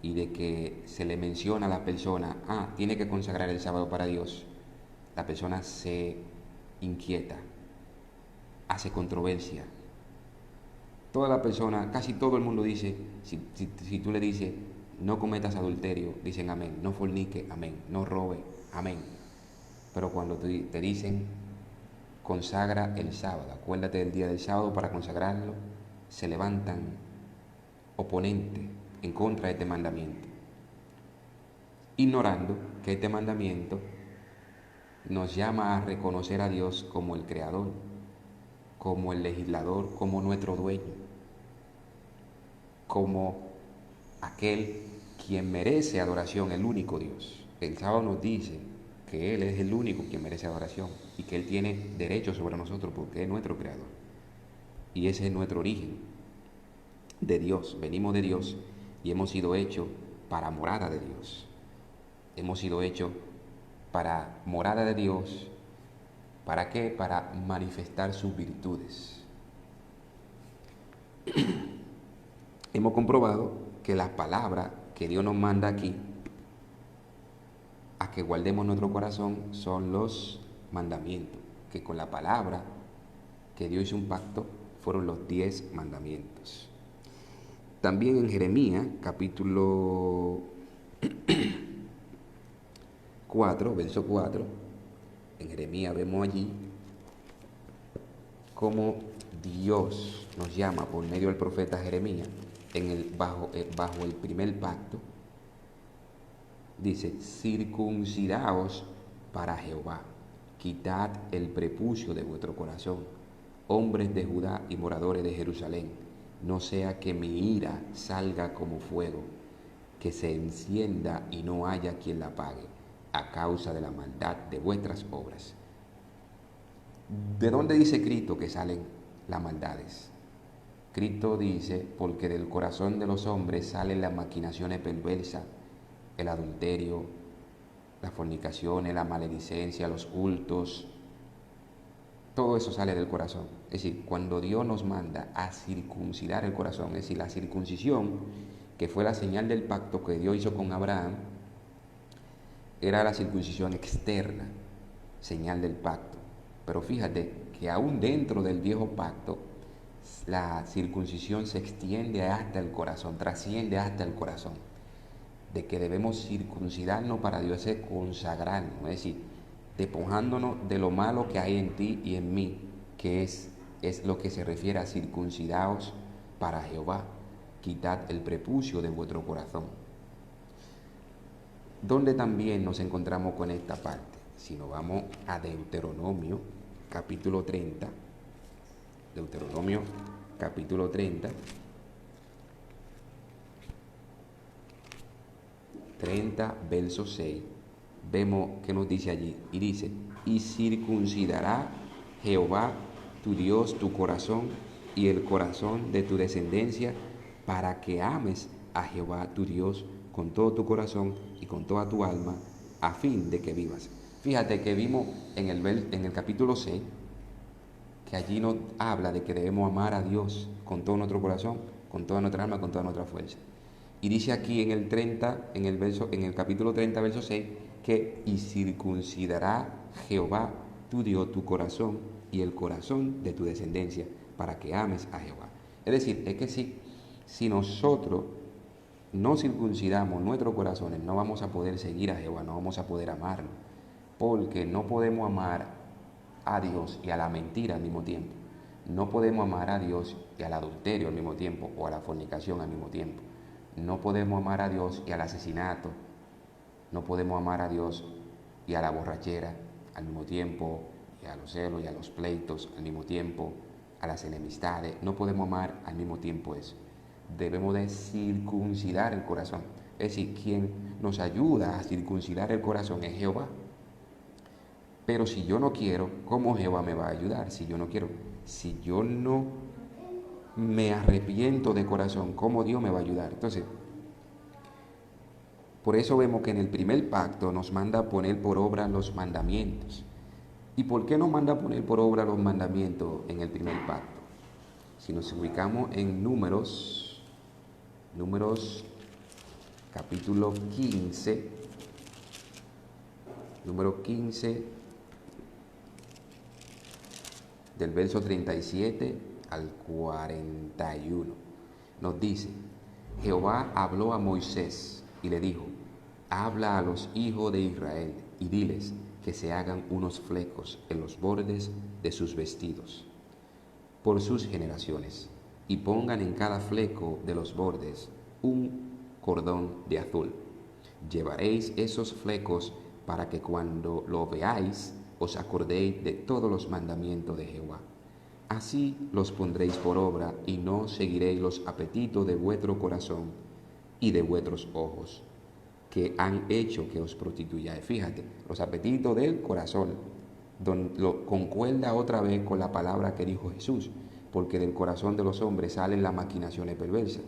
y de que se le menciona a la persona, tiene que consagrar el sábado para Dios, la persona se inquieta, hace controversia. Toda la persona, casi todo el mundo dice, si tú le dices, no cometas adulterio, dicen amén, no fornique, amén, no robe, amén. Pero cuando te dicen, consagra el sábado, acuérdate del día del sábado para consagrarlo, se levantan oponentes en contra de este mandamiento, ignorando que este mandamiento nos llama a reconocer a Dios como el creador, como el legislador, como nuestro dueño, como aquel quien merece adoración, el único Dios. El sábado nos dice que Él es el único quien merece adoración y que Él tiene derecho sobre nosotros porque es nuestro creador. Y ese es nuestro origen, de Dios. Venimos de Dios y hemos sido hechos para morada de Dios. Hemos sido hechos para morada de Dios. ¿Para qué? Para manifestar sus virtudes. Hemos comprobado que las palabras que Dios nos manda aquí a que guardemos nuestro corazón son los mandamientos, que con la palabra que Dios hizo un pacto fueron los 10 mandamientos. También en Jeremías capítulo 4, verso 4, en Jeremías vemos allí cómo Dios nos llama por medio del profeta Jeremías bajo el primer pacto, Dice, circuncidaos para Jehová, quitad el prepucio de vuestro corazón, hombres de Judá y moradores de Jerusalén, no sea que mi ira salga como fuego, que se encienda y no haya quien la apague, a causa de la maldad de vuestras obras. ¿De dónde dice Cristo que salen las maldades? Cristo dice, porque del corazón de los hombres salen las maquinaciones perversas, el adulterio, las fornicaciones, la maledicencia, los hurtos. Todo eso sale del corazón. Es decir, cuando Dios nos manda a circuncidar el corazón, es decir, la circuncisión, que fue la señal del pacto que Dios hizo con Abraham, era la circuncisión externa, señal del pacto. Pero fíjate que aún dentro del viejo pacto, la circuncisión se extiende hasta el corazón, trasciende hasta el corazón. De que debemos circuncidarnos para Dios es consagrarnos, es decir, despojándonos de lo malo que hay en ti y en mí, que es lo que se refiere a circuncidaos para Jehová, quitad el prepucio de vuestro corazón. ¿Dónde también nos encontramos con esta parte? Si nos vamos a Deuteronomio, capítulo 30, Deuteronomio, capítulo 30, 30, verso 6, vemos que nos dice allí, y dice, y circuncidará Jehová tu Dios tu corazón y el corazón de tu descendencia, para que ames a Jehová tu Dios con todo tu corazón y con toda tu alma, a fin de que vivas. Fíjate que vimos en el capítulo 6, que allí nos habla de que debemos amar a Dios con todo nuestro corazón, con toda nuestra alma, con toda nuestra fuerza. Y dice aquí en el 30, en el capítulo 30, verso 6, que y circuncidará Jehová tu Dios tu corazón y el corazón de tu descendencia, para que ames a Jehová. Es decir, es que si nosotros no circuncidamos nuestros corazones, no vamos a poder seguir a Jehová, no vamos a poder amarlo, porque no podemos amar a Dios y a la mentira al mismo tiempo. No podemos amar a Dios y al adulterio al mismo tiempo, o a la fornicación al mismo tiempo. No podemos amar a Dios y al asesinato. No podemos amar a Dios y a la borrachera al mismo tiempo, y a los celos y a los pleitos al mismo tiempo, a las enemistades. No podemos amar al mismo tiempo eso. Debemos de circuncidar el corazón. Es decir, quien nos ayuda a circuncidar el corazón es Jehová. Pero si yo no quiero, ¿cómo Jehová me va a ayudar? Si yo no quiero, si yo no me arrepiento de corazón, ¿cómo Dios me va a ayudar? Entonces, por eso vemos que en el primer pacto nos manda a poner por obra los mandamientos. ¿Y por qué nos manda a poner por obra los mandamientos en el primer pacto? Si nos ubicamos en Números capítulo 15, número 15, del verso 37 al 41, nos dice, Jehová habló a Moisés y le dijo, habla a los hijos de Israel y diles que se hagan unos flecos en los bordes de sus vestidos por sus generaciones, y pongan en cada fleco de los bordes un cordón de azul. Llevaréis esos flecos para que cuando lo veáis os acordéis de todos los mandamientos de Jehová. Así los pondréis por obra y no seguiréis los apetitos de vuestro corazón y de vuestros ojos, que han hecho que os prostituyáis. Fíjate, los apetitos del corazón, lo concuerda otra vez con la palabra que dijo Jesús, porque del corazón de los hombres salen las maquinaciones perversas.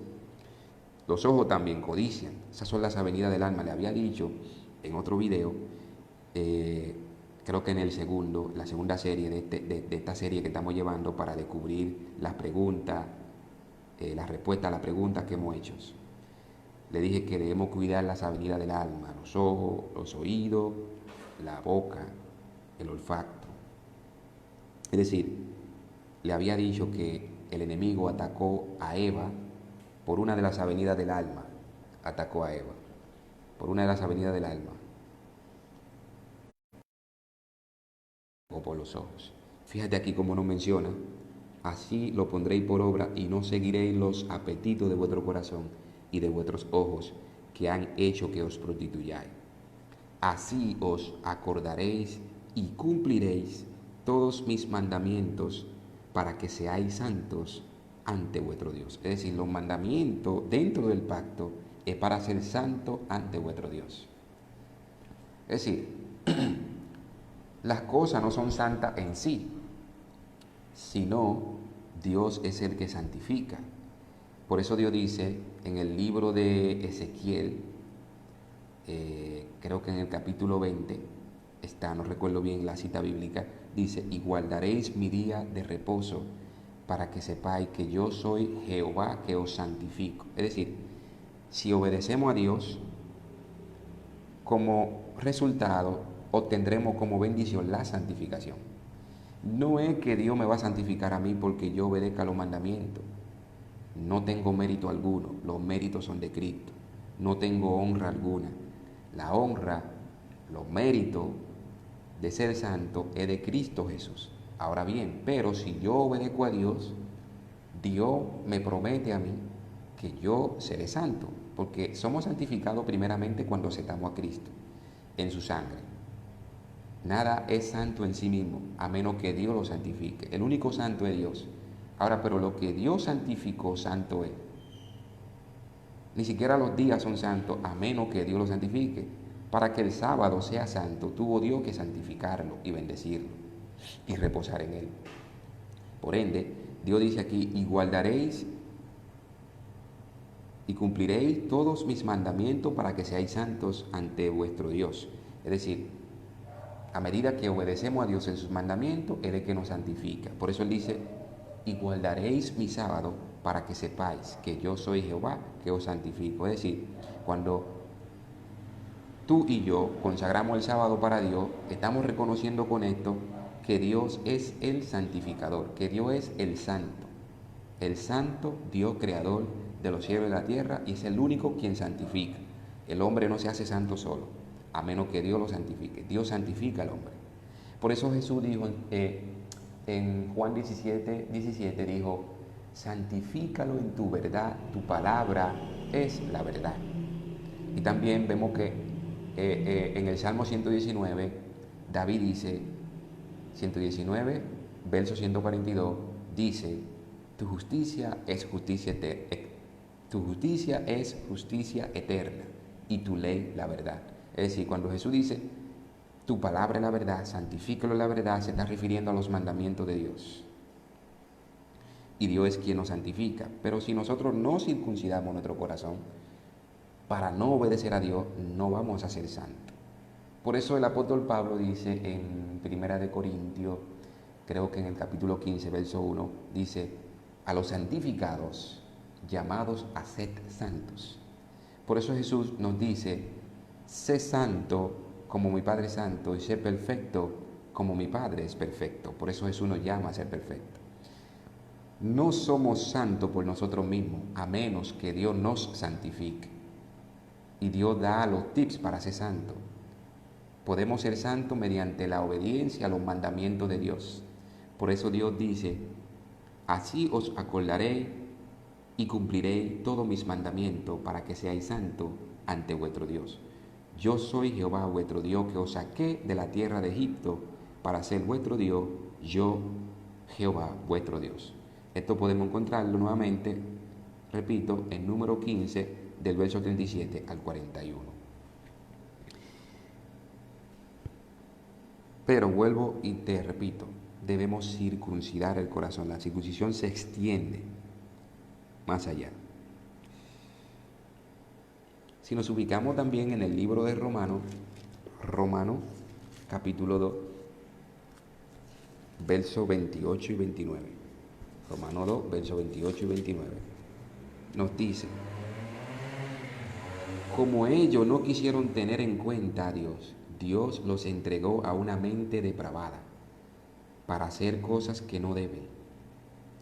Los ojos también codician, esas son las avenidas del alma. Le había dicho en otro video, creo que en la segunda serie de esta serie que estamos llevando para descubrir las preguntas, las respuestas a las preguntas que hemos hecho. Le dije que debemos cuidar las avenidas del alma, los ojos, los oídos, la boca, el olfato. Es decir, le había dicho que el enemigo atacó a Eva por una de las avenidas del alma. Atacó a Eva por una de las avenidas del alma, o por los ojos. Fíjate aquí como nos menciona, así lo pondréis por obra y no seguiréis los apetitos de vuestro corazón y de vuestros ojos, que han hecho que os prostituyáis. Así os acordaréis y cumpliréis todos mis mandamientos para que seáis santos ante vuestro Dios. Es decir, los mandamientos dentro del pacto es para ser santo ante vuestro Dios. Es decir, las cosas no son santas en sí, sino Dios es el que santifica. Por eso Dios dice en el libro de Ezequiel, creo que en el capítulo 20 está, no recuerdo bien la cita bíblica, dice: y guardaréis mi día de reposo para que sepáis que yo soy Jehová que os santifico. Es decir, si obedecemos a Dios, como resultado obtendremos como bendición la santificación. No es que Dios me va a santificar a mí porque yo obedezca los mandamientos. No tengo mérito alguno, los méritos son de Cristo. No tengo honra alguna. La honra, los méritos de ser santo es de Cristo Jesús. Ahora bien, pero si yo obedezco a Dios, Dios me promete a mí que yo seré santo, porque somos santificados primeramente cuando aceptamos a Cristo en su sangre. Nada es santo en sí mismo, a menos que Dios lo santifique. El único santo es Dios. Ahora, pero lo que Dios santificó, santo es. Ni siquiera los días son santos, a menos que Dios lo santifique. Para que el sábado sea santo, tuvo Dios que santificarlo y bendecirlo y reposar en él. Por ende, Dios dice aquí: y guardaréis y cumpliréis todos mis mandamientos para que seáis santos ante vuestro Dios. Es decir, a medida que obedecemos a Dios en sus mandamientos, Él es que nos santifica. Por eso Él dice: y guardaréis mi sábado para que sepáis que yo soy Jehová que os santifico. Es decir, cuando tú y yo consagramos el sábado para Dios, estamos reconociendo con esto que Dios es el santificador, que Dios es el santo Dios creador de los cielos y la tierra, y es el único quien santifica. El hombre no se hace santo solo, a menos que Dios lo santifique. Dios santifica al hombre. Por eso Jesús dijo en Juan 17, dijo: santifícalo en tu verdad, tu palabra es la verdad. Y también vemos que en el Salmo 119, David dice, 119, verso 142, dice: tu justicia es justicia eterna y tu ley la verdad. Es decir, cuando Jesús dice tu palabra es la verdad, santifícalo en la verdad, se está refiriendo a los mandamientos de Dios. Y Dios es quien nos santifica. Pero si nosotros no circuncidamos nuestro corazón para no obedecer a Dios, no vamos a ser santos. Por eso el apóstol Pablo dice en 1 Corintios, creo que en el capítulo 15, verso 1, dice: a los santificados, llamados a ser santos. Por eso Jesús nos dice: sé santo como mi Padre es santo, y sé perfecto como mi Padre es perfecto. Por eso Jesús nos llama a ser perfecto. No somos santos por nosotros mismos, a menos que Dios nos santifique. Y Dios da los tips para ser santo. Podemos ser santos mediante la obediencia a los mandamientos de Dios. Por eso Dios dice: así os acordaréis y cumpliréis todos mis mandamientos para que seáis santos ante vuestro Dios. Yo soy Jehová vuestro Dios, que os saqué de la tierra de Egipto para ser vuestro Dios, yo Jehová vuestro Dios. Esto podemos encontrarlo nuevamente, repito, en número 15, del verso 37 al 41. Pero vuelvo y te repito, debemos circuncidar el corazón. La circuncisión se extiende más allá. Si nos ubicamos también en el libro de Romanos, capítulo 2, versos 28 y 29. Romanos 2, versos 28 y 29. Nos dice: como ellos no quisieron tener en cuenta a Dios, Dios los entregó a una mente depravada para hacer cosas que no deben.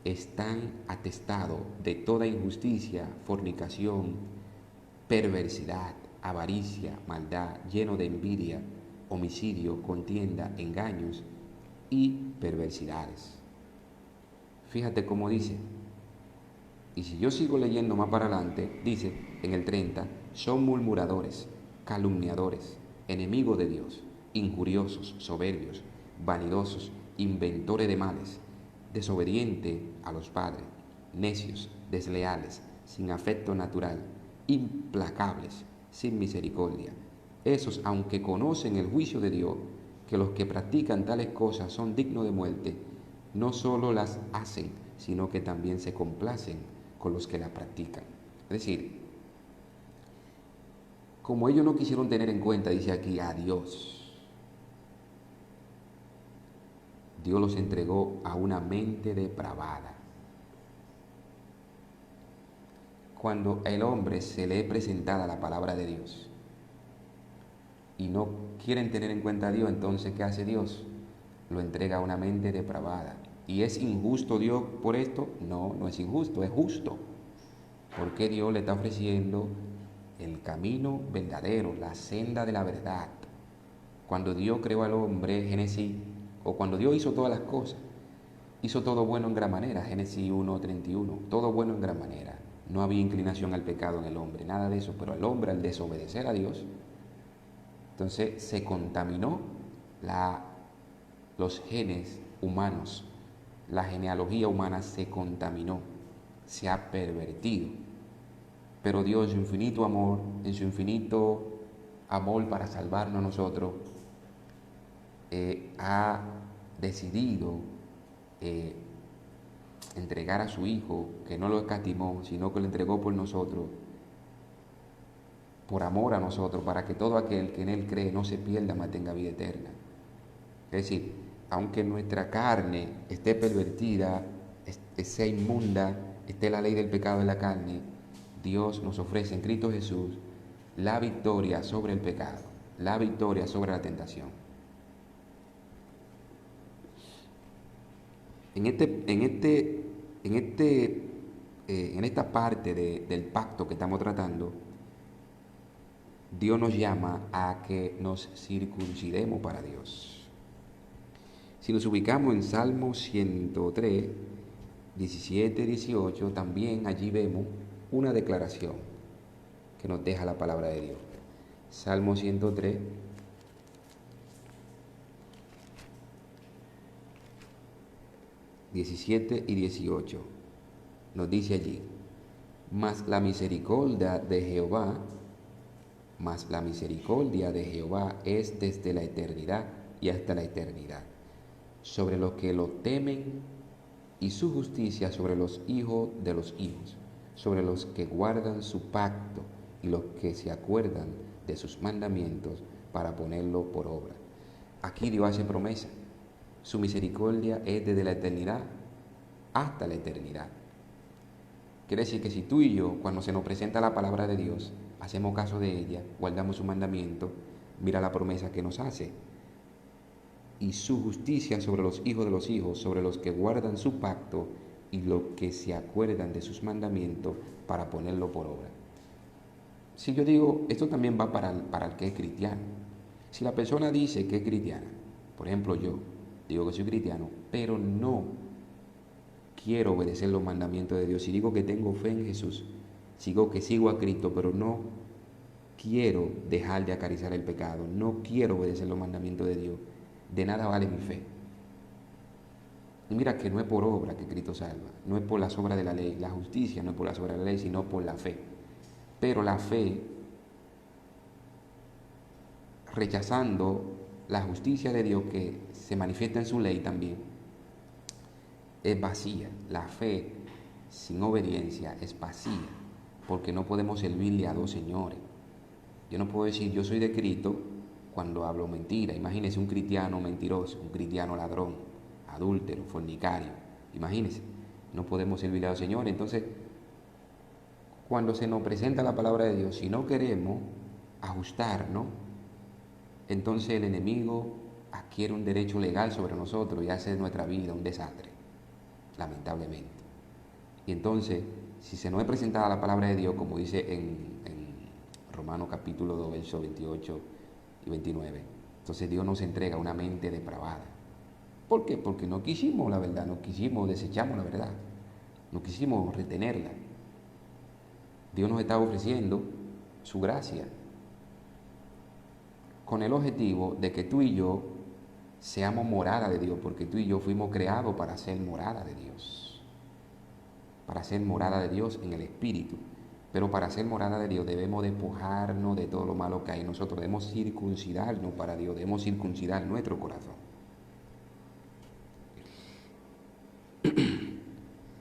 Están atestados de toda injusticia, fornicación, perversidad, avaricia, maldad, lleno de envidia, homicidio, contienda, engaños y perversidades. Fíjate cómo dice. Y si yo sigo leyendo más para adelante, dice en el 30: son murmuradores, calumniadores, enemigos de Dios, injuriosos, soberbios, vanidosos, inventores de males, desobedientes a los padres, necios, desleales, sin afecto natural, implacables, sin misericordia. Esos, aunque conocen el juicio de Dios, que los que practican tales cosas son dignos de muerte, no solo las hacen, sino que también se complacen con los que las practican. Es decir, como ellos no quisieron tener en cuenta, dice aquí, a Dios, Dios los entregó a una mente depravada. Cuando el hombre se le es presentada la palabra de Dios y no quieren tener en cuenta a Dios, entonces ¿qué hace Dios? Lo entrega a una mente depravada. ¿Y es injusto Dios por esto? No, no es injusto, es justo. Porque Dios le está ofreciendo el camino verdadero, la senda de la verdad. Cuando Dios creó al hombre, Génesis, o cuando Dios hizo todas las cosas, hizo todo bueno en gran manera, Génesis 1:31, todo bueno en gran manera. No había inclinación al pecado en el hombre, nada de eso, pero el hombre al desobedecer a Dios, entonces se contaminó los genes humanos, la genealogía humana se contaminó, se ha pervertido. Pero Dios, en su infinito amor, para salvarnos a nosotros, ha decidido entregar a su Hijo, que no lo escatimó, sino que lo entregó por nosotros, por amor a nosotros, para que todo aquel que en Él cree no se pierda, mas tenga vida eterna. Es decir, aunque nuestra carne esté pervertida, sea inmunda, esté la ley del pecado en la carne, Dios nos ofrece en Cristo Jesús la victoria sobre el pecado, la victoria sobre la tentación. En esta parte del pacto que estamos tratando, Dios nos llama a que nos circuncidemos para Dios. Si nos ubicamos en Salmo 103, 17, 18, también allí vemos una declaración que nos deja la palabra de Dios. Salmo 103, 17 y 18, nos dice allí: mas la misericordia de Jehová es desde la eternidad y hasta la eternidad, sobre los que lo temen, y su justicia sobre los hijos de los hijos, sobre los que guardan su pacto y los que se acuerdan de sus mandamientos para ponerlo por obra. Aquí Dios hace promesa. Su misericordia es desde la eternidad hasta la eternidad. Quiere decir que si tú y yo, cuando se nos presenta la palabra de Dios, hacemos caso de ella, guardamos su mandamiento, mira la promesa que nos hace. Y su justicia sobre los hijos de los hijos, sobre los que guardan su pacto y los que se acuerdan de sus mandamientos para ponerlo por obra. Si yo digo, esto también va para el que es cristiano. Si la persona dice que es cristiana, por ejemplo yo digo que soy cristiano, pero no quiero obedecer los mandamientos de Dios, si digo que tengo fe en Jesús, sigo a Cristo, pero no quiero dejar de acariciar el pecado, no quiero obedecer los mandamientos de Dios, de nada vale mi fe. Y mira que no es por obra que Cristo salva, no es por las obras de la ley, la justicia no es por las obras de la ley, sino por la fe. Pero la fe, rechazando la justicia de Dios que se manifiesta en su ley también, es vacía. La fe sin obediencia es vacía, porque no podemos servirle a dos señores. Yo no puedo decir yo soy de Cristo cuando hablo mentira. Imagínese un cristiano mentiroso, un cristiano ladrón, adúltero, fornicario. Imagínese, no podemos servirle a los señores. Entonces, cuando se nos presenta la palabra de Dios, si no queremos ajustarnos, entonces el enemigo adquiere un derecho legal sobre nosotros y hace de nuestra vida un desastre, lamentablemente. Y entonces, si se nos es presentada la palabra de Dios, como dice en Romanos capítulo 2, versos 28 y 29, entonces Dios nos entrega una mente depravada. ¿Por qué? Porque no quisimos la verdad, desechamos la verdad, no quisimos retenerla. Dios nos estaba ofreciendo su gracia, con el objetivo de que tú y yo seamos morada de Dios, porque tú y yo fuimos creados para ser morada de Dios, para ser morada de Dios en el Espíritu. Pero para ser morada de Dios debemos despojarnos de todo lo malo que hay en nosotros, debemos circuncidarnos para Dios, debemos circuncidar nuestro corazón.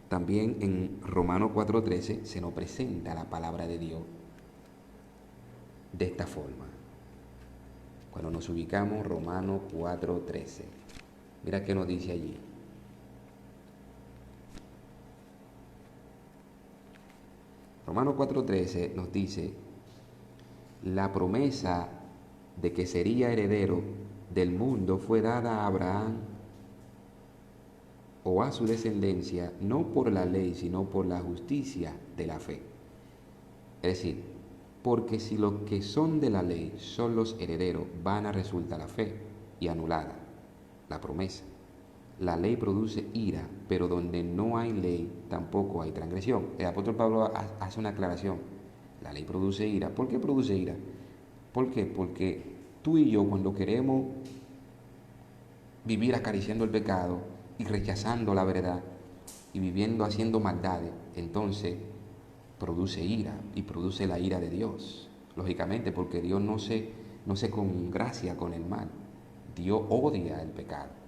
También en Romanos 4:13 se nos presenta la palabra de Dios de esta forma. Cuando nos ubicamos, Romanos 4:13. Mira qué nos dice allí. Romanos 4:13 nos dice, la promesa de que sería heredero del mundo fue dada a Abraham o a su descendencia, no por la ley, sino por la justicia de la fe. Es decir, porque si los que son de la ley son los herederos, vana resulta la fe y anulada la promesa. La ley produce ira, pero donde no hay ley, tampoco hay transgresión. El apóstol Pablo hace una aclaración. La ley produce ira. ¿Por qué produce ira? ¿Por qué? Porque tú y yo, cuando queremos vivir acariciando el pecado y rechazando la verdad y viviendo haciendo maldades, entonces produce ira y produce la ira de Dios. Lógicamente, porque Dios no se congracia con el mal. Dios odia el pecado.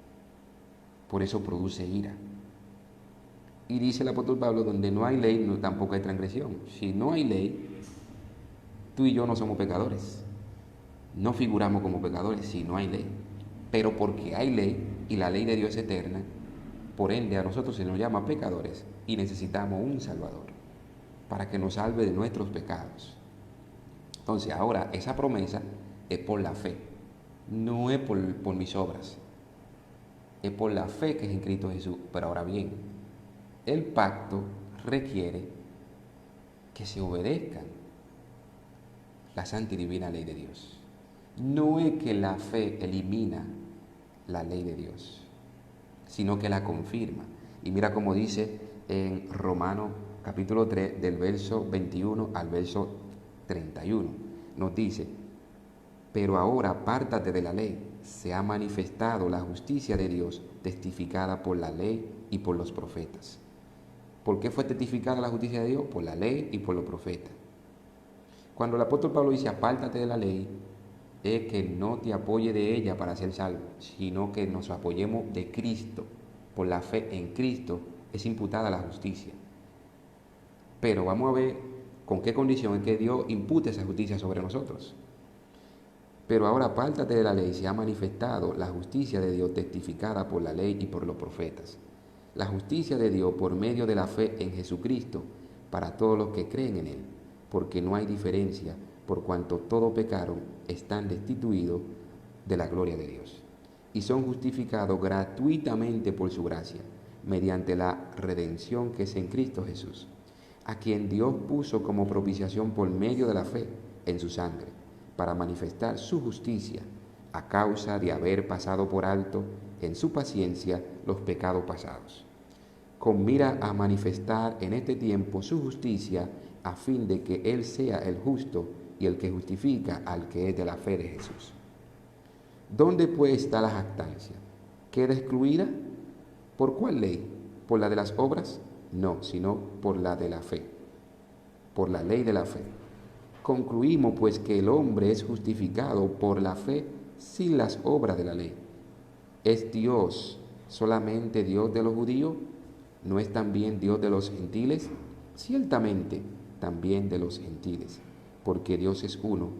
Por eso produce ira. Y dice el apóstol Pablo, donde no hay ley, tampoco hay transgresión. Si no hay ley, tú y yo no somos pecadores. No figuramos como pecadores si no hay ley. Pero porque hay ley, y la ley de Dios es eterna, por ende a nosotros se nos llama pecadores y necesitamos un Salvador para que nos salve de nuestros pecados. Entonces ahora esa promesa es por la fe, no es por mis obras. Es por la fe que es en Cristo Jesús. Pero ahora bien, el pacto requiere que se obedezcan la santa y divina ley de Dios. No es que la fe elimina la ley de Dios, sino que la confirma. Y mira cómo dice en Romanos capítulo 3, del verso 21 al verso 31. Nos dice, pero ahora apártate de la ley, se ha manifestado la justicia de Dios testificada por la ley y por los profetas. ¿Por qué fue testificada la justicia de Dios? Por la ley y por los profetas. Cuando el apóstol Pablo dice apártate de la ley, es que no te apoye de ella para ser salvo, sino que nos apoyemos de Cristo. Por la fe en Cristo es imputada la justicia. Pero vamos a ver con qué condición es que Dios impute esa justicia sobre nosotros. Pero ahora apártate de la ley, se ha manifestado la justicia de Dios testificada por la ley y por los profetas. La justicia de Dios por medio de la fe en Jesucristo para todos los que creen en Él, porque no hay diferencia, por cuanto todos pecaron, están destituidos de la gloria de Dios, y son justificados gratuitamente por su gracia, mediante la redención que es en Cristo Jesús, a quien Dios puso como propiciación por medio de la fe en su sangre, para manifestar su justicia, a causa de haber pasado por alto en su paciencia los pecados pasados, con mira a manifestar en este tiempo su justicia, a fin de que Él sea el justo y el que justifica al que es de la fe de Jesús. ¿Dónde pues está la jactancia? ¿Queda excluida? ¿Por cuál ley? ¿Por la de las obras? No, sino por la de la fe, por la ley de la fe. Concluimos pues que el hombre es justificado por la fe sin las obras de la ley. ¿Es Dios solamente Dios de los judíos? ¿No es también Dios de los gentiles? Ciertamente, también de los gentiles, porque Dios es uno,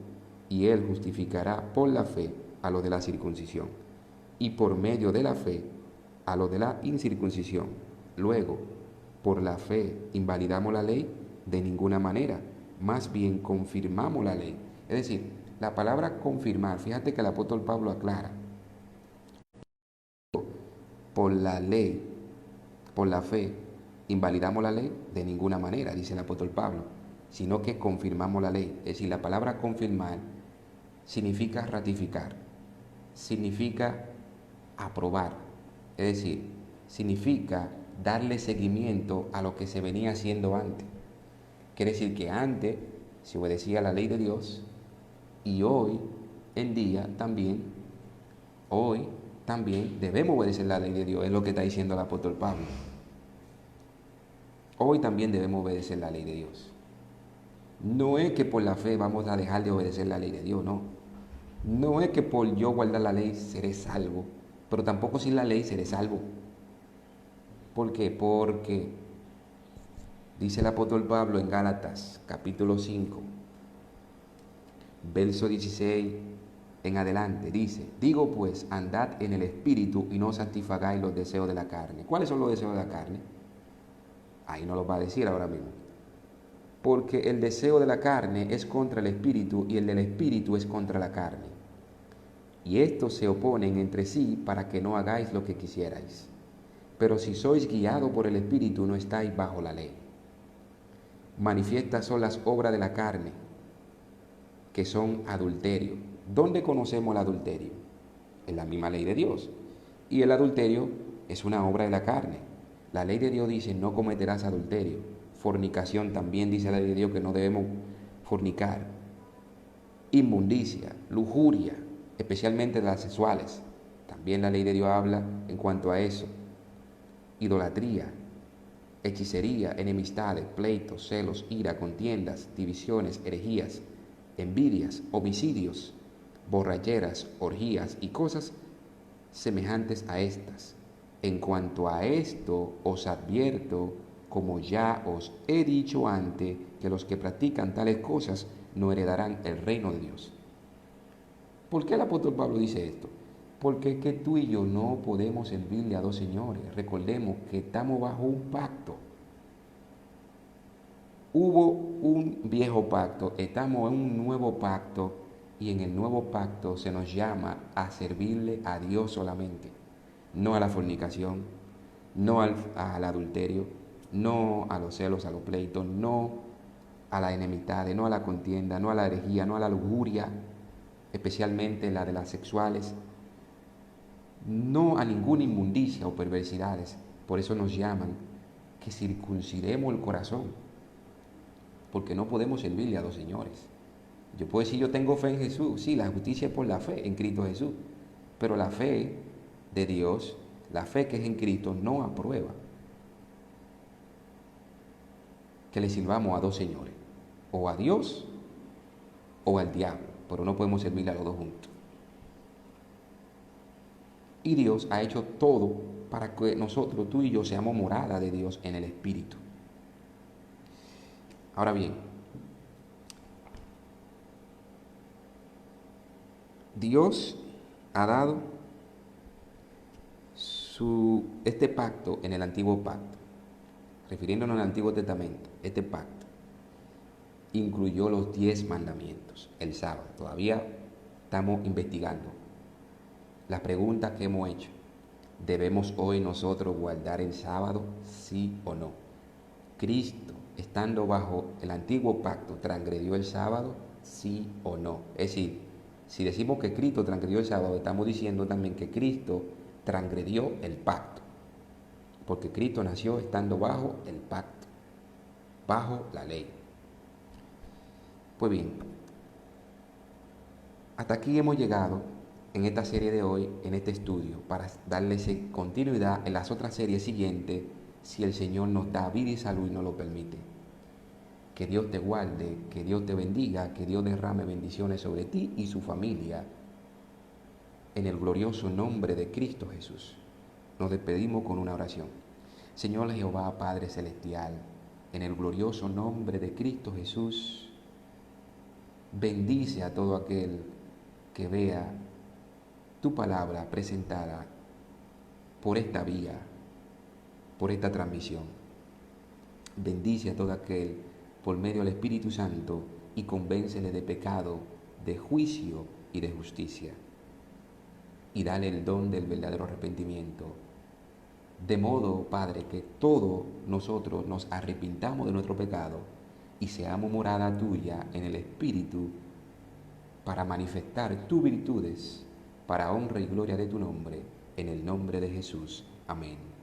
y Él justificará por la fe a los de la circuncisión, y por medio de la fe a los de la incircuncisión. Luego, por la fe, ¿invalidamos la ley? De ninguna manera, más bien confirmamos la ley. Es decir, la palabra confirmar, fíjate que el apóstol Pablo aclara, por la ley, por la fe, ¿invalidamos la ley? De ninguna manera, dice el apóstol Pablo, sino que confirmamos la ley. Es decir, la palabra confirmar significa ratificar, significa aprobar, es decir, significa darle seguimiento a lo que se venía haciendo antes. Quiere decir que antes se obedecía a la ley de Dios, y hoy en día hoy también debemos obedecer la ley de Dios, es lo que está diciendo el apóstol Pablo. Hoy también debemos obedecer la ley de Dios. No es que por la fe vamos a dejar de obedecer la ley de Dios, no. No es que por yo guardar la ley seré salvo, pero tampoco sin la ley seré salvo. ¿Por qué? Porque dice el apóstol Pablo en Gálatas, capítulo 5, verso 16 en adelante, dice: digo pues, andad en el Espíritu y no satisfagáis los deseos de la carne. ¿Cuáles son los deseos de la carne? Ahí no los va a decir ahora mismo. Porque el deseo de la carne es contra el Espíritu y el del Espíritu es contra la carne. Y estos se oponen entre sí para que no hagáis lo que quisierais. Pero si sois guiados por el Espíritu, no estáis bajo la ley. Manifiestas son las obras de la carne, que son adulterio. ¿Dónde conocemos el adulterio? En la misma ley de Dios. Y el adulterio es una obra de la carne. La ley de Dios dice: no cometerás adulterio. Fornicación también dice la ley de Dios que no debemos fornicar. Inmundicia, lujuria, especialmente las sexuales. También la ley de Dios habla en cuanto a eso. Idolatría, hechicería, enemistades, pleitos, celos, ira, contiendas, divisiones, herejías, envidias, homicidios, borracheras, orgías y cosas semejantes a estas. En cuanto a esto os advierto, como ya os he dicho antes, que los que practican tales cosas no heredarán el reino de Dios. ¿Por qué el apóstol Pablo dice esto? Porque es que tú y yo no podemos servirle a dos señores. Recordemos que estamos bajo un pacto. Hubo un viejo pacto, estamos en un nuevo pacto, y en el nuevo pacto se nos llama a servirle a Dios solamente. No a la fornicación, no al adulterio, no a los celos, a los pleitos, no a la enemistad, no a la contienda, no a la herejía, no a la lujuria, especialmente la de las sexuales, no a ninguna inmundicia o perversidades. Por eso nos llaman que circuncidemos el corazón, porque no podemos servirle a dos señores. Yo puedo decir: yo tengo fe en Jesús. Sí, la justicia es por la fe en Cristo Jesús, pero la fe de Dios, la fe que es en Cristo, no aprueba que le sirvamos a dos señores, o a Dios o al diablo, pero no podemos servirle a los dos juntos. Y Dios ha hecho todo para que nosotros, tú y yo, seamos morada de Dios en el Espíritu. Ahora bien, Dios ha dado este pacto en el Antiguo Pacto. Refiriéndonos al Antiguo Testamento, este pacto incluyó los 10 mandamientos, el sábado. Todavía estamos investigando las preguntas que hemos hecho. ¿Debemos hoy nosotros guardar el sábado? ¿Sí o no? ¿Cristo, estando bajo el Antiguo Pacto, transgredió el sábado? ¿Sí o no? Es decir, si decimos que Cristo transgredió el sábado, estamos diciendo también que Cristo transgredió el pacto. Porque Cristo nació estando bajo el pacto, bajo la ley. Pues bien, hasta aquí hemos llegado en esta serie de hoy, en este estudio, para darle continuidad en las otras series siguientes, si el Señor nos da vida y salud y nos lo permite. Que Dios te guarde, que Dios te bendiga, que Dios derrame bendiciones sobre ti y su familia, en el glorioso nombre de Cristo Jesús. Nos despedimos con una oración. Señor Jehová, Padre Celestial, en el glorioso nombre de Cristo Jesús, bendice a todo aquel que vea tu palabra presentada por esta vía, por esta transmisión. Bendice a todo aquel por medio del Espíritu Santo y convéncele de pecado, de juicio y de justicia. Y dale el don del verdadero arrepentimiento. De modo, Padre, que todos nosotros nos arrepintamos de nuestro pecado y seamos morada tuya en el Espíritu para manifestar tus virtudes, para honra y gloria de tu nombre, en el nombre de Jesús. Amén.